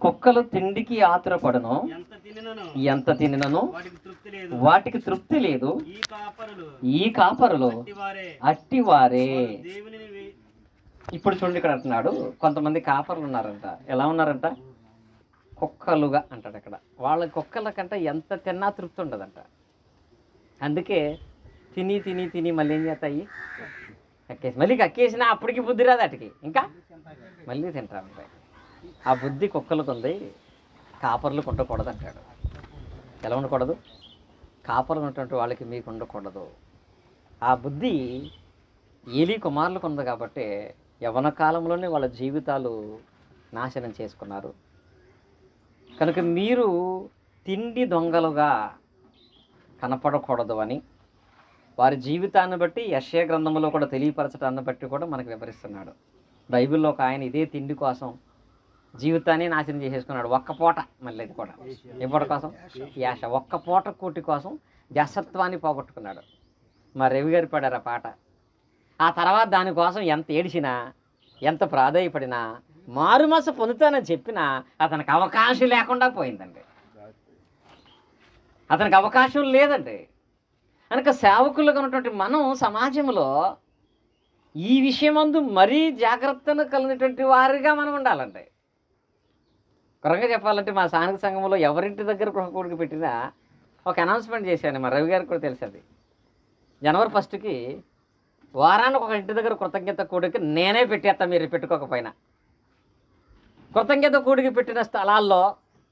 కుక్కలు తిండికి ఆతురపడును, ఎంత తినినను వాటికి తృప్తి లేదు. ఈ కాపరులు అట్టివారే. ఇప్పుడు చూడండి, ఇక్కడ అంటున్నాడు కొంతమంది కాపరులు ఉన్నారంట. ఎలా ఉన్నారంట? కుక్కలుగా అంటాడు ఇక్కడ. వాళ్ళ కుక్కల కంటే ఎంత తిన్నా తృప్తి ఉండదంట. అందుకే తిని తిని తిని మళ్ళీ ఏం చేస్తాయి, కక్కేసి మళ్ళీ కక్కేసినా అప్పటికి బుద్ధి రాదు అటుకి, ఇంకా మళ్ళీ తింటా ఉంటాయి. ఆ బుద్ధి కుక్కలకు ఉంది, కాపర్లకు ఉండకూడదు అంటాడు. ఎలా ఉండకూడదు? కాపర్లు ఉన్నటువంటి వాళ్ళకి మీకు ఉండకూడదు. ఆ బుద్ధి ఏలీ కుమారులకు ఉంది కాబట్టి యవ్వన కాలంలోనే వాళ్ళ జీవితాలు నాశనం చేసుకున్నారు. కనుక మీరు తిండి దొంగలుగా కనపడకూడదు అని వారి జీవితాన్ని బట్టి యెషయా గ్రంథంలో కూడా తెలియపరచడాన్ని బట్టి కూడా మనకు వివరిస్తున్నాడు. బైబిల్లో ఒక ఆయన ఇదే తిండి కోసం జీవితాన్ని నాశనం చేసేసుకున్నాడు. ఒక్క పూట, మళ్ళీ అది కూడా ఏ పూట కోసం? యాష. ఒక్క పూట కూటి కోసం జసత్వాన్ని పోగొట్టుకున్నాడు. మా రవి గారు పాడారు ఆ పాట. ఆ తర్వాత దానికోసం ఎంత ఏడిచినా, ఎంత ప్రాధేయపడినా, మారుమనసు పొందుతానని చెప్పినా అతనికి అవకాశం లేకుండా పోయిందండి. అతనికి అవకాశం లేదండి. కనుక సేవకులుగా ఉన్నటువంటి మనం సమాజంలో ఈ విషయమందు మరీ జాగ్రత్తను కలిగినటువంటి వారిగా మనం ఉండాలండి. కొరగా చెప్పాలంటే మా స్థానిక సంఘంలో ఎవరింటి దగ్గర గృహకూడికి పెట్టినా ఒక అనౌన్స్మెంట్ చేశాను. మా రవి గారికి కూడా తెలుసు. అది జనవరి 1కి వారానికి ఒక ఇంటి దగ్గర కృతజ్ఞత కూడికి నేనే పెట్టేస్తా, మీరు పెట్టుకోకపోయినా. కృతజ్ఞత కూడికి పెట్టిన స్థలాల్లో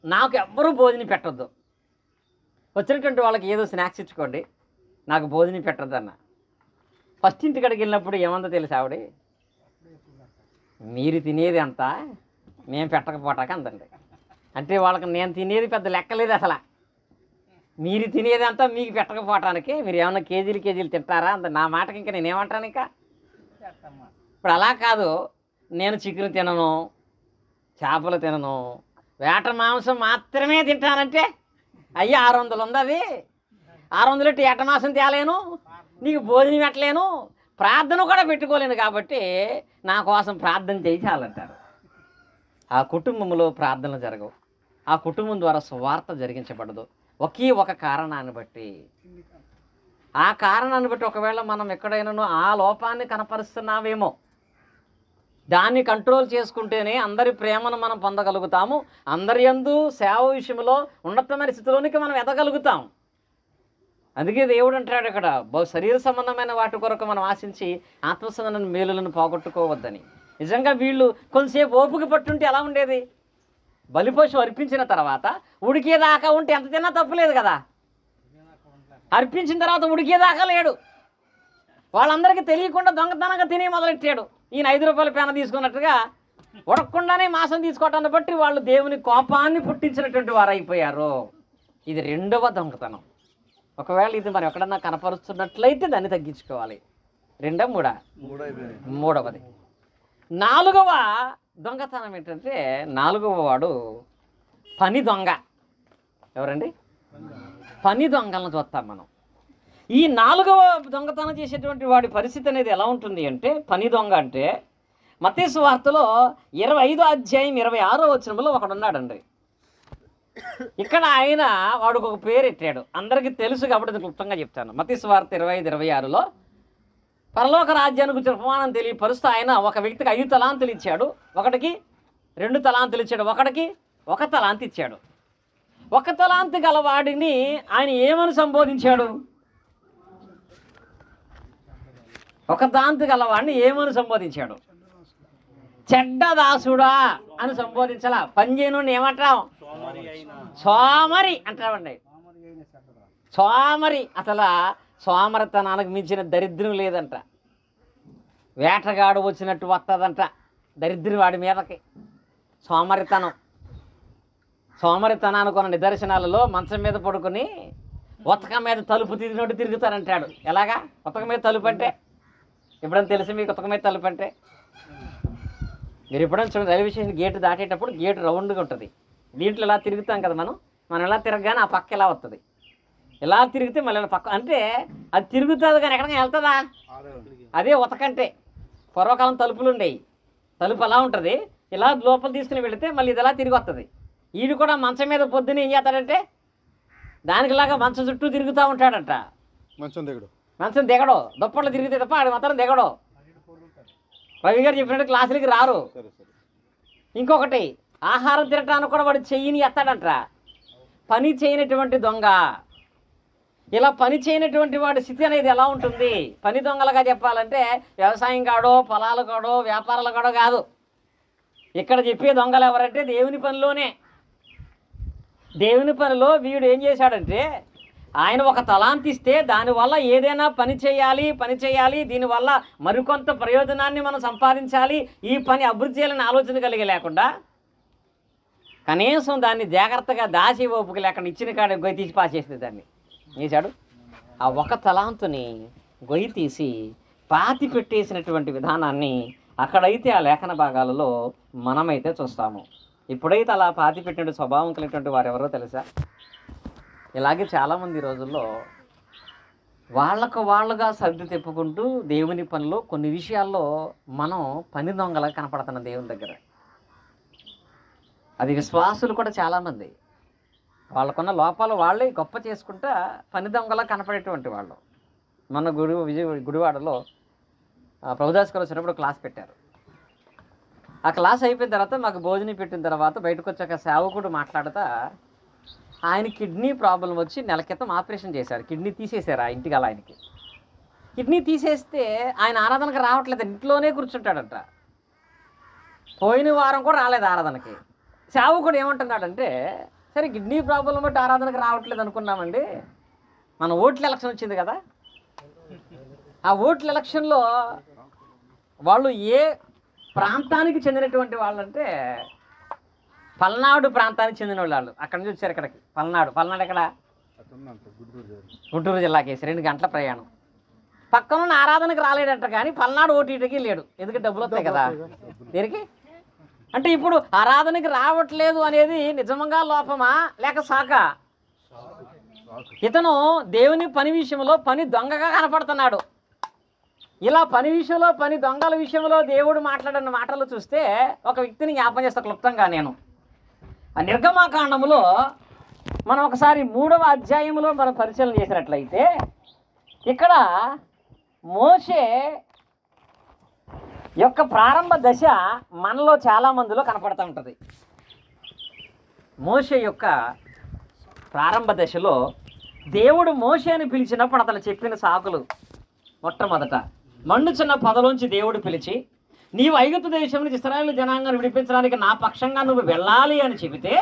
నాకు ఎవ్వరూ భోజనం పెట్టద్దు. వచ్చినటువంటి వాళ్ళకి ఏదో స్నాక్స్ ఇచ్చుకోండి, నాకు భోజనం పెట్టద్దు అన్న. ఫస్ట్ ఇంటికాడికి వెళ్ళినప్పుడు ఏమందో తెలుసు ఆవిడ, మీరు తినేది అంతా మేము పెట్టకపోటాక అందండి. అంటే వాళ్ళకి నేను తినేది పెద్ద లెక్కలేదు అసలు. మీరు తినేదంతా మీకు పెట్టకపోవటానికి మీరు ఏమన్నా కేజీలు తింటారా అంత నా మాటకి ఇంకా నేనేమంటాను ఇంకా. ఇప్పుడు అలా కాదు, నేను చికెన్ తినను, చేపలు తినను, వేట మాంసం మాత్రమే తింటానంటే అయ్యి 600 ఉంది, అది 600 ఏట మాంసం తేలేను, నీకు భోజనం పెట్టలేను, ప్రార్థన కూడా పెట్టుకోలేను, కాబట్టి నా కోసం ప్రార్థన చేయి చాలంటారు. ఆ కుటుంబంలో ప్రార్థనలు జరగవు, ఆ కుటుంబం ద్వారా సువార్త జరిగించబడదు. ఒకే ఒక కారణాన్ని బట్టి, ఆ కారణాన్ని బట్టి ఒకవేళ మనం ఎక్కడైనా ఆ లోపాన్ని కనపరుస్తున్నామేమో, దాన్ని కంట్రోల్ చేసుకుంటేనే అందరి ప్రేమను మనం పొందగలుగుతాము, అందరి యందు సేవ విషయంలో ఉన్నతమైన స్థితిలోనికి మనం ఎదగలుగుతాం. అందుకే దేవుడు అంటాడు ఇక్కడ, శరీర సంబంధమైన వాటి కొరకు మనం ఆశించి ఆత్మసంబంధమైన మేలులను పోగొట్టుకోవద్దని. నిజంగా వీళ్ళు కొంతసేపు ఓపిక పట్టుంటే ఎలా ఉండేది? బలిపశువు అర్పించిన తర్వాత ఉడికేదాకా ఉంటే ఎంత తిన్నా తప్పులేదు కదా. అర్పించిన తర్వాత ఉడికేదాకా లేడు, వాళ్ళందరికీ తెలియకుండా దొంగతనంగా తినే మొదలెట్టాడు. ఈయన 5 రూపాయల పేన తీసుకున్నట్టుగా ఉడకకుండానే మాంసం తీసుకోవటాన్ని బట్టి వాళ్ళు దేవుని కోపాన్ని పుట్టించినటువంటి వారు అయిపోయారు. ఇది 2వ దొంగతనం. ఒకవేళ ఇది మనం ఎక్కడన్నా కనపరుస్తున్నట్లయితే దాన్ని తగ్గించుకోవాలి. 2, 3వది. 4వ దొంగతనం ఏంటంటే, 4వ వాడు పని దొంగ. ఎవరండి? పని దొంగలను చూస్తాం మనం. ఈ 4వ దొంగతనం చేసేటువంటి వాడి పరిస్థితి అనేది ఎలా ఉంటుంది అంటే, పని దొంగ అంటే మత్తయి సువార్తలో 25వ అధ్యాయం 26వ వచనంలో ఒకడున్నాడండి. ఇక్కడ ఆయన వాడికి ఒక పేరు ఎట్టాడు, అందరికీ తెలుసు కాబట్టి క్లుప్తంగా చెప్తాను. మత్తయి సువార్త 25:26లో పరలోక రాజ్యానికి గురించి ఉపమానం తెలియపరుస్తూ ఆయన ఒక వ్యక్తికి 5 తలాంతులు ఇచ్చాడు, ఒకటికి 2 తలాంతులు ఇచ్చాడు, ఒకటికి 1 తలాంతు ఇచ్చాడు. 1 తలాంతు గలవాడిని ఆయన ఏమని సంబోధించాడు? 1 తలాంతు గలవాడిని ఏమని సంబోధించాడు? చెడ్డదాసుడా అని సంబోధించాలా. పనిచేయను ఏమంటాం? సోమరి అంటామండి. సోమరి. అసలు సోమరితనానికి మించిన దరిద్రం లేదంట. వేటగాడు వచ్చినట్టు వస్తుందంట దరిద్రం వాడి మీదకి. సోమరితనానికి ఉన్న నిదర్శనాలలో మంచం మీద పడుకొని ఉతక మీద తలుపు తిరిగినట్టు తిరుగుతారంటాడు. ఎలాగా? ఉతక మీద తలుపు అంటే ఎప్పుడైనా తెలిసి మీకు? ఉతక మీద తలుపు అంటే మీరు ఎప్పుడైనా చూడండి, రైల్వే స్టేషన్ గేటు దాటేటప్పుడు గేటు రౌండ్గా ఉంటుంది. దీంట్లో ఇలా తిరుగుతాం కదా మనం ఎలా తిరగగానే ఆ పక్క ఇలా వస్తుంది, ఇలా తిరిగితే మళ్ళీ పక్క అంటే అది తిరుగుతుంది కానీ ఎక్కడికి వెళ్తుందా? అదే ఉతకంటే. పూర్వకాలం తలుపులు ఉండేవి, తలుపు అలా ఉంటుంది, ఇలా లోపల తీసుకుని వెళితే మళ్ళీ ఇది ఎలా తిరిగి వస్తుంది. వీడు కూడా మంచం మీద పొద్దున్న ఏం చేస్తాడంటే దానికిలాగా మంచం చుట్టూ తిరుగుతూ ఉంటాడంట. మంచం దిగడు, దుప్పట్లు తిరిగితే తప్ప ఆడు మాత్రం దిగడు. రవి గారు చెప్పినట్టు క్లాసులకి రారు. ఇంకొకటి, ఆహారం తినటానికి కూడా వాడు చెయ్యిని ఎత్తాడంట. పని చేయనటువంటి దొంగ. ఇలా పని చేయనటువంటి వాడి స్థితి అనేది ఎలా ఉంటుంది? పని దొంగలుగా చెప్పాలంటే వ్యవసాయం కాడో, పొలాలు కాడో, వ్యాపారాలు కాడో కాదు. ఇక్కడ చెప్పే దొంగలు ఎవరంటే దేవుని పనిలోనే. దేవుని పనిలో వీడు ఏం చేశాడంటే, ఆయన 1 తలాంతు ఇస్తే దానివల్ల ఏదైనా పని చేయాలి, దీనివల్ల మరికొంత ప్రయోజనాన్ని మనం సంపాదించాలి, ఈ పని అభివృద్ధి చేయాలని ఆలోచన కలిగి లేకుండా కనీసం దాన్ని జాగ్రత్తగా దాచి ఓపిక లేకుండా ఇచ్చిన కాడ గొయ్యి తీసి పాసేస్తే దాన్ని వేశాడు. ఆ 1 తలాంతుని గొయ్యి తీసి పాతి పెట్టేసినటువంటి విధానాన్ని అక్కడైతే ఆ లేఖన భాగాలలో మనమైతే చూస్తాము. ఇప్పుడైతే అలా పాతి పెట్టిన స్వభావం కలిగినటువంటి వారు ఎవరో తెలుసా? ఇలాగే చాలామంది ఈ రోజుల్లో వాళ్ళుగా సర్ది తిప్పుకుంటూ దేవుని పనిలో కొన్ని విషయాల్లో మనం పని దొంగలా కనపడుతున్నాం దేవుని దగ్గర. అది విశ్వాసులు కూడా చాలామంది వాళ్ళకున్న లోపాలు వాళ్ళే గొప్ప చేసుకుంటా పని దొంగలా కనపడేటువంటి వాళ్ళు. మన గుడివాడలో ప్రభుదాస్ గారు వచ్చినప్పుడు క్లాస్ పెట్టారు. ఆ క్లాస్ అయిపోయిన తర్వాత మాకు భోజనం పెట్టిన తర్వాత బయటకు వచ్చాక సేవకుడు మాట్లాడుతా, ఆయన కిడ్నీ ప్రాబ్లం వచ్చి నెల క్రితం ఆపరేషన్ చేశారు. కిడ్నీ తీసేశారు ఆ ఇంటికి. అలా ఆయనకి కిడ్నీ తీసేస్తే ఆయన ఆరాధనకు రావట్లేదు, ఇంట్లోనే కూర్చుంటాడంట. పోయిన వారం కూడా రాలేదు ఆరాధనకి. సేవకుడు ఏమంటున్నాడంటే, సరే కిడ్నీ ప్రాబ్లం బట్టి ఆరాధనకు రావట్లేదు అనుకున్నామండి, మన ఓట్ల ఎలక్షన్ వచ్చింది కదా, ఆ ఓట్ల ఎలక్షన్లో వాళ్ళు ఏ ప్రాంతానికి చెందినటువంటి వాళ్ళంటే పల్నాడు ప్రాంతానికి చెందిన వాళ్ళు. అక్కడి నుంచి వచ్చారు ఇక్కడికి. పల్నాడు ఎక్కడ? గుంటూరు జిల్లాకేసి 2 గంటల ప్రయాణం. పక్కనున్న ఆరాధనకు రాలేడంట, కానీ పల్నాడు ఓటీటీకి లేడు. ఎందుకంటే డబ్బులు వస్తాయి కదా దేనికి. అంటే ఇప్పుడు ఆరాధనకి రావట్లేదు అనేది నిజంగా లోపమా లేక సాక? ఇతను దేవుని పని విషయంలో పని దొంగగా కనపడుతున్నాడు. ఇలా పని విషయంలో పని దొంగల విషయంలో దేవుడు మాట్లాడిన మాటలు చూస్తే ఒక వ్యక్తిని జ్ఞాపం చేస్తా క్లుప్తంగా నేను. ఆ నిర్గమాకాండములో మనం ఒకసారి 3వ అధ్యాయంలో మనం పరిశీలన చేసినట్లయితే ఇక్కడ మోషే యొక్క ప్రారంభ దశ మనలో చాలామందిలో కనపడుతూ ఉంటుంది. మోషే యొక్క ప్రారంభ దశలో దేవుడు మోషేని పిలిచినప్పుడు అతను చెప్పిన సాకులు, మొట్టమొదట మండుచున్న పొదలోంచి దేవుడు పిలిచి, నీవు ఐగుప్తు దేశం నుంచి ఇశ్రాయేలు జనాంగాన్ని విడిపించడానికి నా పక్షంగా నువ్వు వెళ్ళాలి అని చెబితే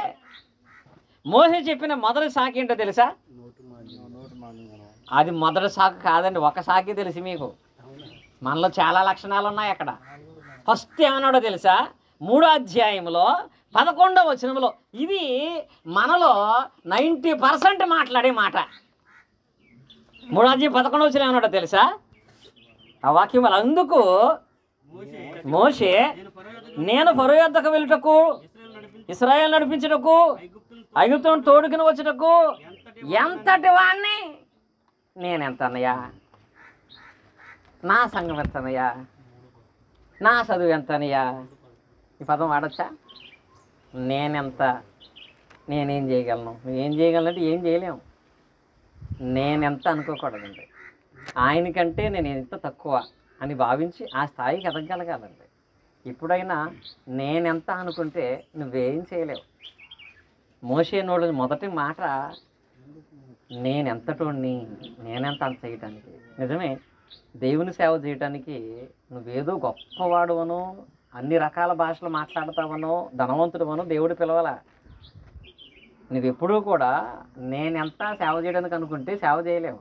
మోషే చెప్పిన మొదటి సాకు ఏంటో తెలుసా? అది మొదటి సాకు కాదండి, ఒక సాకి తెలిసి మీకు. మనలో చాలా లక్షణాలు ఉన్నాయి అక్కడ. ఫస్ట్ ఏమన్నాడో తెలుసా? 3వ అధ్యాయంలో 11వ వచనంలో, ఇది మనలో 90% మాట్లాడే మాట. 3వ అధ్యాయం 11వ వచనం ఏమన్నాడో తెలుసా? ఆ వాక్యం అందుకు మోషే, నేను ఫరో యొద్దకు వెళ్ళుటకు, ఇశ్రాయేలు నడిపించుటకు, ఐగుప్తును తోడుకుని వచ్చుటకు ఎంతటి వాణ్ణి? నేనెంత అన్నయ్యా? నా సంఘం ఎంత అన్నయ్యా? నా చదువు ఎంత అన్నయ్యా? ఈ పదం వాడచ్చా? నేనెంత? నేనేం చేయగలను? ఏం చేయగలనంటే ఏం చేయలేము. నేనెంత అనుకోకూడదండి. ఆయనకంటే నేను ఎంత తక్కువ అని భావించి ఆ స్థాయికి ఎదగలగాలండి. ఎప్పుడైనా నేనెంత అనుకుంటే నువ్వేం చేయలేవు. మోషే నోడు మొదటి మాట నేనెంతటోడిని, నేనెంత అంత చేయటానికి. నిజమే, దేవుని సేవ చేయటానికి నువ్వేదో గొప్పవాడువనో, అన్ని రకాల భాషలు మాట్లాడతావనో, ధనవంతుడువనో దేవుడు పిలవాల. నువ్వెప్పుడూ కూడా నేనెంత సేవ చేయడానికి అనుకుంటే సేవ చేయలేవు.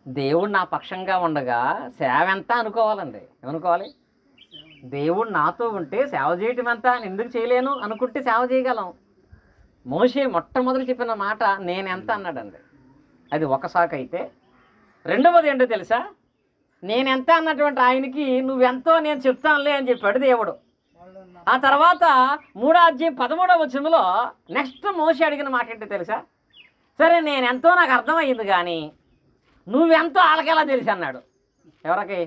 దేవుడు నా పక్షంగా ఉండగా సేవ ఎంత అనుకోవాలండి. ఏమనుకోవాలి? దేవుడు నాతో ఉంటే సేవ చేయటం ఎంత, ఎందుకు చేయలేను అనుకుంటే సేవ చేయగలం. మోషే మొట్టమొదటి చెప్పిన మాట నేనెంత అన్నాడండి. అది ఒక సాకు అయితే, రెండవది ఏంటో తెలుసా? నేనెంత అన్నటువంటి ఆయనకి నువ్వెంతో నేను చెప్తానులే అని చెప్పాడు దేవుడు. ఆ తర్వాత 3వ అధ్యాయం 13వ వచనంలో నెక్స్ట్ మోషే అడిగిన మాట ఏంటో తెలుసా? సరే నేనెంతో నాకు అర్థమయ్యింది, కానీ నువ్వెంతో వాళ్ళకెలా తెలిసి అన్నాడు. ఎవరికి?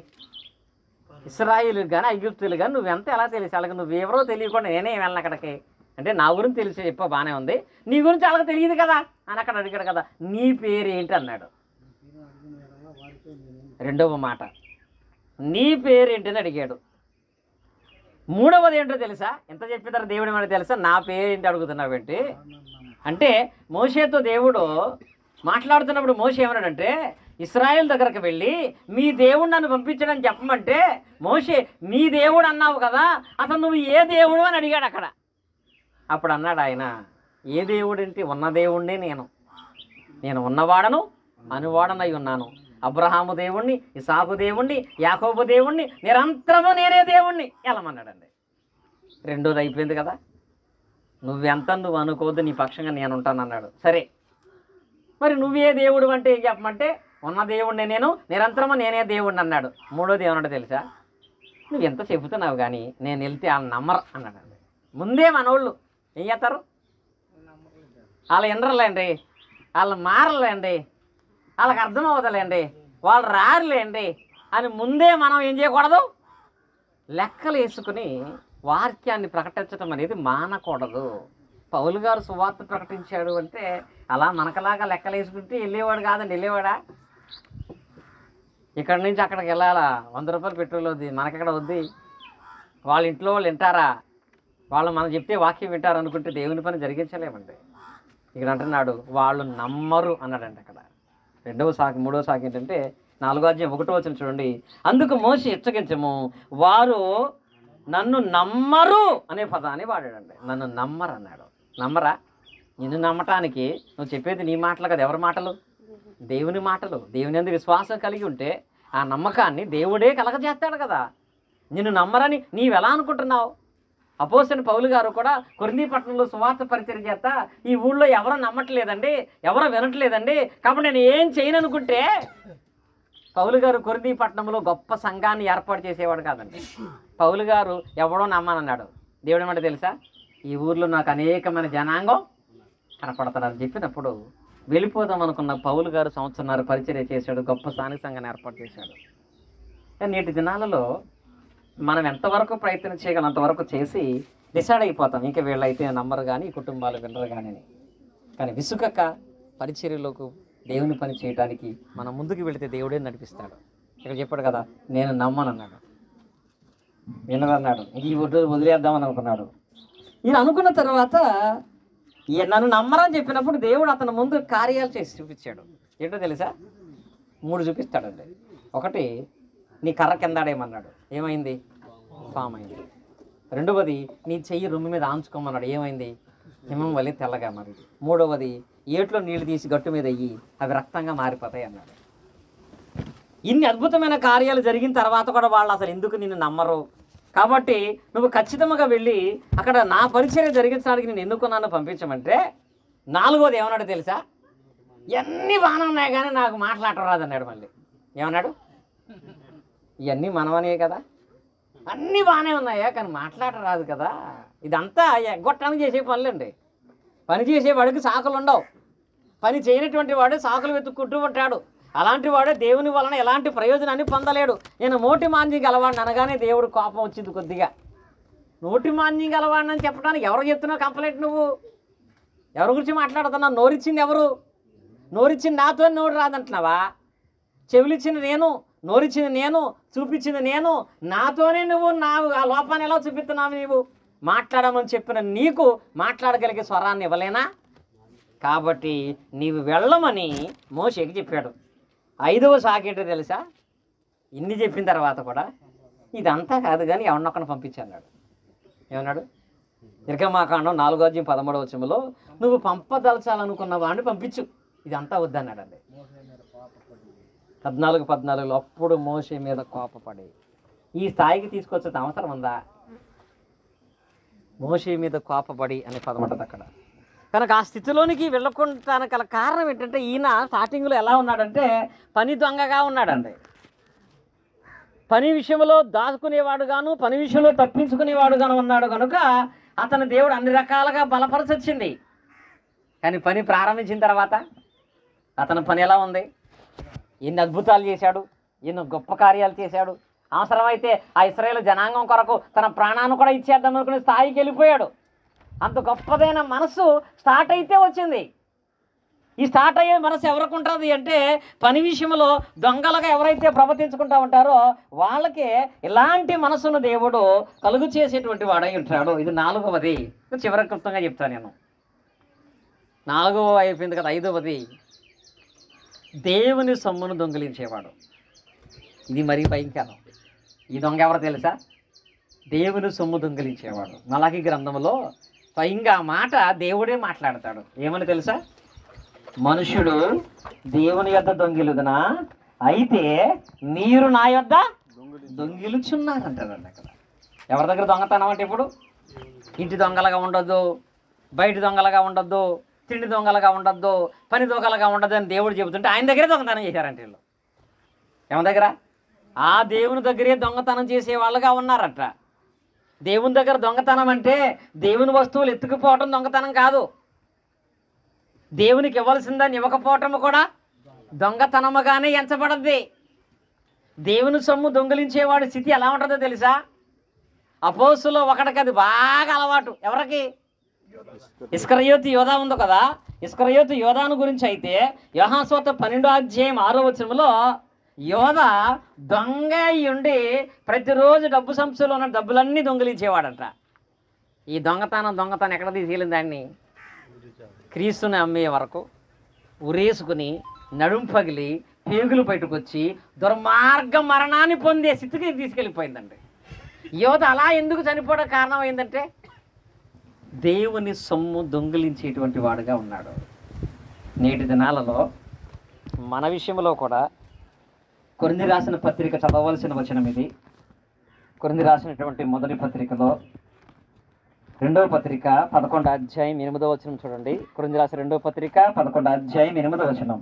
ఇశ్రాయేలుకి కానీ ఐగుప్తులు కానీ నువ్వెంత ఎలా తెలిసి వాళ్ళకి? నువ్వెవరో తెలియకుండా నేనే వెళ్ళను అక్కడికి అంటే నా గురించి తెలిసి చెప్ప బాగానే ఉంది, నీ గురించి వాళ్ళకి తెలియదు కదా అని అక్కడ అడిగాడు కదా. నీ పేరేంటి అన్నాడు. రెండవ మాట నీ పేరేంటి అని అడిగాడు. మూడవది ఏంటో తెలుసా? ఎంత చెప్పినారు దేవుడు ఏమని తెలుసా? నా పేరేంటి అడుగుతున్నావేంటి అంటే, మోషేతో దేవుడు మాట్లాడుతున్నప్పుడు మోషే ఏమన్నాడంటే, ఇశ్రాయేల్ దగ్గరకు వెళ్ళి మీ దేవుడు నన్ను పంపించడని చెప్పమంటే, మోషే నీ దేవుడు అన్నావు కదా, అసలు నువ్వు ఏ దేవుడు అని అడిగాడు అక్కడ. అప్పుడు అన్నాడు ఆయన, ఏ దేవుడేంటి? ఉన్న దేవుణ్ణి నేను ఉన్నవాడను అనువాడనై ఉన్నాను. అబ్రహాము దేవుణ్ణి, ఇసాకు దేవుణ్ణి, యాకోబు దేవుణ్ణి, నిరంతరము నేనే దేవుణ్ణి వెళ్ళమన్నాడండి. రెండోది అయిపోయింది కదా. నువ్వెంత నువ్వు అనుకోవద్దు, నీ పక్షంగా నేను ఉంటానన్నాడు. సరే మరి నువ్వే దేవుడు అంటే ఏం చెప్పమంటే, ఉన్న దేవుణ్ణి నేను, నిరంతరము నేనే దేవుణ్ణి అన్నాడు. మూడోది ఏమన్నాడు తెలుసా? నువ్వు ఎంత చెబుతున్నావు కానీ నేను వెళ్తే వాళ్ళు నమ్మరు అన్నాడండి. ముందే మనోళ్ళు ఏం చేస్తారు? వాళ్ళు వినరులేండి, వాళ్ళు మారలేండి, వాళ్ళకి అర్థం అవ్వదులేండి, వాళ్ళు రారులేండి అని ముందే మనం ఏం చేయకూడదు? లెక్కలు వేసుకుని వాక్యాన్ని ప్రకటించడం అనేది మానకూడదు. పౌలు గారు సువార్త ప్రకటించాడు అంటే అలా మనకలాగా లెక్కలు వేసుకుంటే వెళ్ళేవాడు కాదండి. వెళ్ళేవాడా? ఇక్కడి నుంచి అక్కడికి వెళ్ళాలా? 100 రూపాయలు పెట్రోల్ వద్ది, మనకెక్కడ వద్ది? వాళ్ళ ఇంట్లో వాళ్ళు వింటారా? వాళ్ళు మనం చెప్తే వాక్యం వింటారు అనుకుంటే దేవుని పని జరిగించలేమండి. ఇక్కడ అంటున్నాడు వాళ్ళు నమ్మరు అన్నాడండి అక్కడ. మూడవ సాకు ఏంటంటే 4వ అధ్యాయం 1వ వచనం చూడండి. అందుకు మోషే హెచ్చరించము, వారు నన్ను నమ్మరు అనే పదాన్ని వాడాడండి. నన్ను నమ్మరు అన్నాడు. నమ్మరా? నిన్ను నమ్మటానికి నువ్వు చెప్పేది నీ మాటలు కదా, ఎవరి మాటలు? దేవుని మాటలు. దేవుని యందు విశ్వాసం కలిగి ఉంటే ఆ నమ్మకాన్ని దేవుడే కలగజేస్తాడు కదా. నిన్ను నమ్మరని నీవెలా అనుకుంటున్నావు? అపోస్తలుడైన పౌలు గారు కూడా కొరింథీ పట్టణంలో సువార్త పరిచయం చేస్తా ఈ ఊళ్ళో ఎవరో నమ్మట్లేదండి, ఎవరో వినట్లేదండి, కాబట్టి నేను ఏం చేయను అనుకుంటే పౌలు గారు కొరింథీ పట్టణంలో గొప్ప సంఘాన్ని ఏర్పాటు చేసేవాడు కాదండి. పౌలు గారు ఎవడో నమ్మనన్నాడు. దేవుడు ఏమంటే తెలుసా, ఈ ఊర్లో నాకు అనేకమైన జనాంగం కనపడతారని చెప్పినప్పుడు వెళ్ళిపోదాం అనుకున్న పౌలు గారు సంవత్సరాల పరిచర్య చేశాడు, గొప్ప స్థానిక సంఘాన్ని ఏర్పాటు చేశాడు. నేటి దినాలలో మనం ఎంతవరకు ప్రయత్నం చేయగలం అంతవరకు చేసి డిసైడ్ అయిపోతాం, ఇంకా వీళ్ళైతే నమ్మరు కానీ కుటుంబాలు వినరు కానీ. కానీ విసుగక పరిచర్యలోకి దేవుని పని చేయడానికి మనం ముందుకు వెళితే దేవుడే నడిపిస్తాడు. ఇక్కడ చెప్పాడు కదా, నేను నమ్మనన్నాడు, వినరన్నాడు, ఈ రోజు వదిలేద్దామని అనుకున్నాడు. ఈయన అనుకున్న తర్వాత నన్ను నమ్మరని చెప్పినప్పుడు దేవుడు అతని ముందు కార్యాలు చేసి చూపించాడు. ఏంటో తెలుసా, 3 చూపిస్తాడండి. ఒకటి, నీ కర్ర కిందాడేమన్నాడు, ఏమైంది? పాము అయింది. రెండవది, నీ చెయ్యి రొమ్ము మీద ఆంచుకోమన్నాడు, ఏమైంది? హిమం వలి తెల్లగా మరి. మూడవది, ఏట్లో నీళ్లు తీసి గట్టు మీద అయ్యి అవి రక్తంగా మారిపోతాయి అన్నాడు. ఇన్ని అద్భుతమైన కార్యాలు జరిగిన తర్వాత కూడా వాళ్ళు అసలు ఎందుకు నిన్ను నమ్మరు? కాబట్టి నువ్వు ఖచ్చితంగా వెళ్ళి అక్కడ నా పరిచర్య జరిగించడానికి నేను ఎన్నుకున్నాను పంపించమంటే, 4వది ఏమన్నాడు తెలుసా, ఇవన్నీ బాగానే ఉన్నాయి కానీ నాకు మాట్లాడటం రాదన్నాడు. మళ్ళీ ఏమన్నాడు, ఇవన్నీ మనవనే కదా, అన్నీ బాగానే ఉన్నాయా కానీ మాట్లాడటం రాదు కదా. ఇదంతా ఎగ్గొట్టడానికి చేసే పనులండి. పని చేసేవాడికి సాకులు ఉండవు, పని చేయనటువంటి వాడు సాకులు వెతుక్కుంటూ ఉంటాడు. అలాంటి వాడే దేవుని వలన ఎలాంటి ప్రయోజనాన్ని పొందలేడు. నేను నోటి మాంద్యం గలవాడిని అనగానే దేవుడు కోపం వచ్చింది కొద్దిగా. నోటి మాంద్యం గలవాడిని అని చెప్పడానికి ఎవరు చెప్తున్నావు కంప్లైంట్? నువ్వు ఎవరి గురించి మాట్లాడుతున్నావు? నోరిచ్చింది ఎవరు? నోరిచ్చింది నాతో నోరు రాదంటున్నావా? చెవులిచ్చింది నేను, నోరిచ్చింది నేను, చూపించింది నేను, నాతోనే నువ్వు ఆ లోపాన్ని ఎలా చూపిస్తున్నావు? నీవు మాట్లాడమని చెప్పిన నీకు మాట్లాడగలిగే స్వరాన్ని ఇవ్వలేనా? కాబట్టి నీవు వెళ్ళమని మోషేకి చెప్పాడు. 5వ సాకేంటో తెలుసా, ఇన్ని చెప్పిన తర్వాత కూడా ఇదంతా కాదు కానీ ఎవరినొక్కడిని పంపించన్నాడు. ఏమన్నాడు? నిర్గమాకాండం 4:13 నువ్వు పంపదలచాలనుకున్న వాడిని పంపించు, ఇదంతా వద్దన్నాడండి. 14 అప్పుడు మోషే మీద కోపపడి ఈ స్థాయికి తీసుకొచ్చేది అవసరం ఉందా? మోషే మీద కోపపడి అని పదం ఉంటుంది అక్కడ. కనుక ఆ స్థితిలోనికి వెళ్ళకుంటానికి గల కారణం ఏంటంటే, ఈయన స్టార్టింగ్లో ఎలా ఉన్నాడంటే పని దొంగగా ఉన్నాడండి. పని విషయంలో దాచుకునేవాడు గాను, పని విషయంలో తప్పించుకునేవాడు గాను ఉన్నాడు. కనుక అతను దేవుడు అన్ని రకాలుగా బలపరచొచ్చింది. కానీ పని ప్రారంభించిన తర్వాత అతని పని ఎలా ఉంది? ఎన్ని అద్భుతాలు చేశాడు, ఎన్నో గొప్ప కార్యాలు చేశాడు. అవసరమైతే ఆ ఇశ్రాయేలు జనాంగం కొరకు తన ప్రాణాన్ని కూడా ఇచ్చేద్దాం అనుకునే స్థాయికి వెళ్ళిపోయాడు. అంత గొప్పదైన మనసు స్టార్ట్ అయితే వచ్చింది. ఈ స్టార్ట్ అయ్యే మనసు ఎవరికి ఉంటుంది అంటే, పని విషయంలో దొంగలుగా ఎవరైతే ప్రవర్తించుకుంటూ ఉంటారో వాళ్ళకే ఇలాంటి మనసును దేవుడు కలుగు చేసేటువంటి వాడై ఉంటాడు. ఇది 4వది. చివరి క్లుప్తంగా చెప్తాను నేను. 4వ అయిపోయింది కదా, 5వది దేవుని సొమ్మును దొంగిలించేవాడు. ఇది మరీ భయంకరం. ఈ దొంగ ఎవరో తెలుసా? దేవుని సొమ్ము దొంగిలించేవాడు. మలాకి గ్రంథంలో స్వయంగా ఆ మాట దేవుడే మాట్లాడతాడు. ఏమని తెలుసా? మనుషుడు దేవుని యొద్ద దొంగిలుదునా, అయితే మీరు నా యొద్ద దొంగిలుచున్నారంటారండి అక్కడ. ఎవరి దగ్గర దొంగతనం అంటే ఇప్పుడు ఇంటి దొంగలుగా ఉండొద్దు, బయట దొంగలుగా ఉండొద్దు, తిండి దొంగలుగా ఉండొద్దు, పని దొంగలుగా ఉండదు అని దేవుడు చెబుతుంటే ఆయన దగ్గరే దొంగతనం చేశారంటే వీళ్ళు. ఎవరి దగ్గర? ఆ దేవుని దగ్గరే దొంగతనం చేసే వాళ్ళుగా ఉన్నారట. దేవుని దగ్గర దొంగతనం అంటే దేవుని వస్తువులు ఎత్తుకుపోవటం దొంగతనం కాదు. దేవునికి ఇవ్వాల్సిందని ఇవ్వకపోవటం కూడా దొంగతనముగానే ఎంచబడద్ది. దేవుని సొమ్ము దొంగిలించేవాడి స్థితి ఎలా ఉంటుందో తెలుసా? అపోస్తులో ఒకటికి అది బాగా అలవాటు. ఎవరికి? ఇస్కరియోతు యోధా ఉంది కదా, ఇస్కరియోతు యోధాను గురించి అయితే యోహాను సువార్త 12:6 యోధ దొంగ ఉండి ప్రతిరోజు డబ్బు సంస్థలో ఉన్న డబ్బులన్నీ దొంగిలించేవాడట. ఈ దొంగతనం ఎక్కడ తీసుకెళ్ళింది దాన్ని? క్రీస్తుని అమ్మే వరకు ఉరేసుకుని నడుం పగిలి పేగులు బయటకొచ్చి దుర్మార్గ మరణాన్ని పొందే స్థితికి తీసుకెళ్ళిపోయిందండి. యోధ అలా ఎందుకు చనిపోవడం కారణం ఏంటంటే దేవుని సొమ్ము దొంగిలించేటువంటి వాడుగా ఉన్నాడు. నేటి దినాలలో మన విషయంలో కూడా కొరింథీ రాసిన పత్రిక చదవలసిన వచనం ఇది. కొరింథీ రాసినటువంటి మొదటి పత్రికలో రెండవ పత్రిక 11వ అధ్యాయం 8వ వచనం చూడండి. కొరింథీయులకు రాసిన రెండవ పత్రిక 11వ అధ్యాయం 8వ వచనం.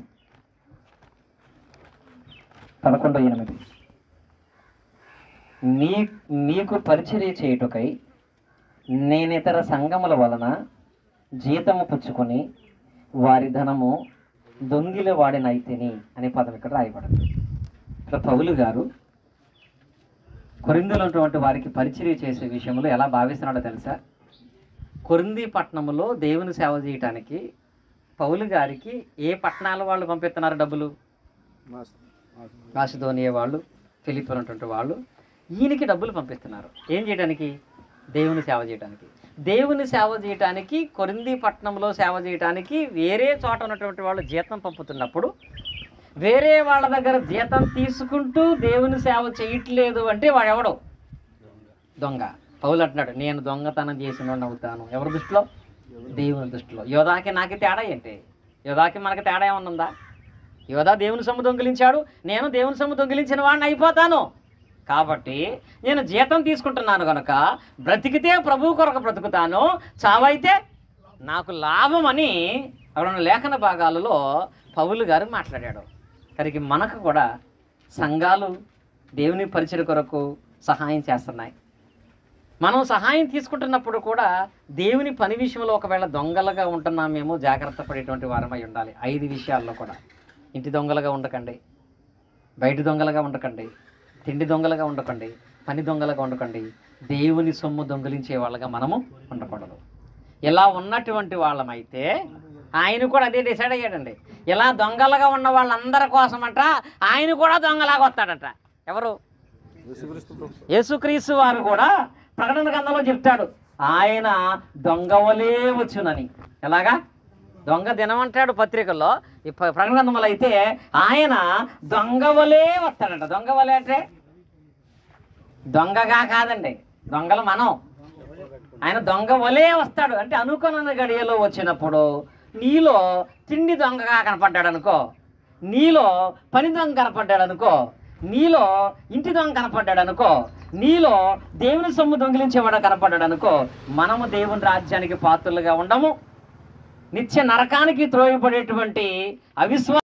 11:8. నీకు పరిచర్య చేయుటకై నేనితర సంఘముల వలన జీతము పుచ్చుకొని వారి ధనము దొంగిలి వాడినైతిని అనే పదం ఇక్కడ రాయబడింది. ఇక్కడ పౌలు గారు కొరింథీలో ఉన్నటువంటి వారికి పరిచర్య చేసే విషయంలో ఎలా భావిస్తున్నాడో తెలుసా? కొరింథీ పట్టణంలో దేవుని సేవ చేయటానికి పౌలు గారికి ఏ పట్టణాల వాళ్ళు పంపిస్తున్నారు డబ్బులు? మాసిదోనియా వాళ్ళు, ఫిలిప్పీలో ఉన్నటువంటి వాళ్ళు ఈయనకి డబ్బులు పంపిస్తున్నారు. ఏం చేయడానికి? దేవుని సేవ చేయడానికి. దేవుని సేవ చేయటానికి, కొరింథీ పట్టణంలో సేవ చేయటానికి వేరే చోట ఉన్నటువంటి వాళ్ళు జీతం పంపుతున్నప్పుడు వేరే వాళ్ళ దగ్గర జీతం తీసుకుంటూ దేవుని సేవ చేయట్లేదు అంటే వాడెవడు? దొంగ. పౌలు అంటున్నాడు, నేను దొంగతనం చేసిన అవుతాను. ఎవరి దృష్టిలో? దేవుని దృష్టిలో. యోధాకి నాకు తేడా ఏంటి? యోధాకి మనకి తేడా ఏమన్నా ఉందా? యోధా దేవుని సొమ్ము దొంగిలించాడు, నేను దేవుని సొమ్ము దొంగిలించిన వాడిని అయిపోతాను. కాబట్టి నేను జీతం తీసుకుంటున్నాను కనుక బ్రతికితే ప్రభు కొరకు బ్రతుకుతాను, చావైతే నాకు లాభం అని అక్కడ ఉన్న లేఖన భాగాలలో పౌలు గారు మాట్లాడాడు. కనుక మనకు కూడా సంఘాలు దేవుని పరిచయ కొరకు సహాయం చేస్తున్నాయి. మనం సహాయం తీసుకుంటున్నప్పుడు కూడా దేవుని పని విషయంలో ఒకవేళ దొంగలుగా ఉంటున్నామేమో జాగ్రత్త పడేటువంటి వారమై ఉండాలి. 5 విషయాల్లో కూడా. ఇంటి దొంగలుగా ఉండకండి, బయట దొంగలుగా ఉండకండి, తిండి దొంగలుగా ఉండకండి, పని దొంగలుగా ఉండకండి, దేవుని సొమ్ము దొంగిలించే వాళ్ళగా మనము ఉండకూడదు. ఇలా ఉన్నటువంటి వాళ్ళమైతే ఆయన కూడా అదే డిసైడ్ అయ్యాడండి. ఇలా దొంగలుగా ఉన్న వాళ్ళందరి కోసమట ఆయన కూడా దొంగలాగా వస్తాడట. ఎవరు? యేసుక్రీస్తు వారు కూడా ప్రకటన గ్రంథంలో చెప్తాడు, ఆయన దొంగవలే వచ్చునని. ఎలాగా? దొంగ దినం అంటాడు పత్రికల్లో. ఈ ప్రకటన గ్రంథంలో అయితే ఆయన దొంగవలే వస్తాడట. దొంగవలే అంటే దొంగగా కాదండి, దొంగలు మనం. ఆయన దొంగ వలే వస్తాడు అంటే అనుకున్న గడియలో వచ్చినప్పుడు నీలో తిండి దొంగగా కనపడ్డాడు అనుకో, నీలో పని దొంగ కనపడ్డాడు అనుకో, నీలో ఇంటి దొంగ కనపడ్డాడు అనుకో, నీలో దేవుని సొమ్ము దొంగిలించేవాడు కనపడ్డాడు అనుకో, మనము దేవుని రాజ్యానికి పాత్రలుగా ఉండము. నిత్య నరకానికి త్రోయబడేటువంటి అవిశ్వాస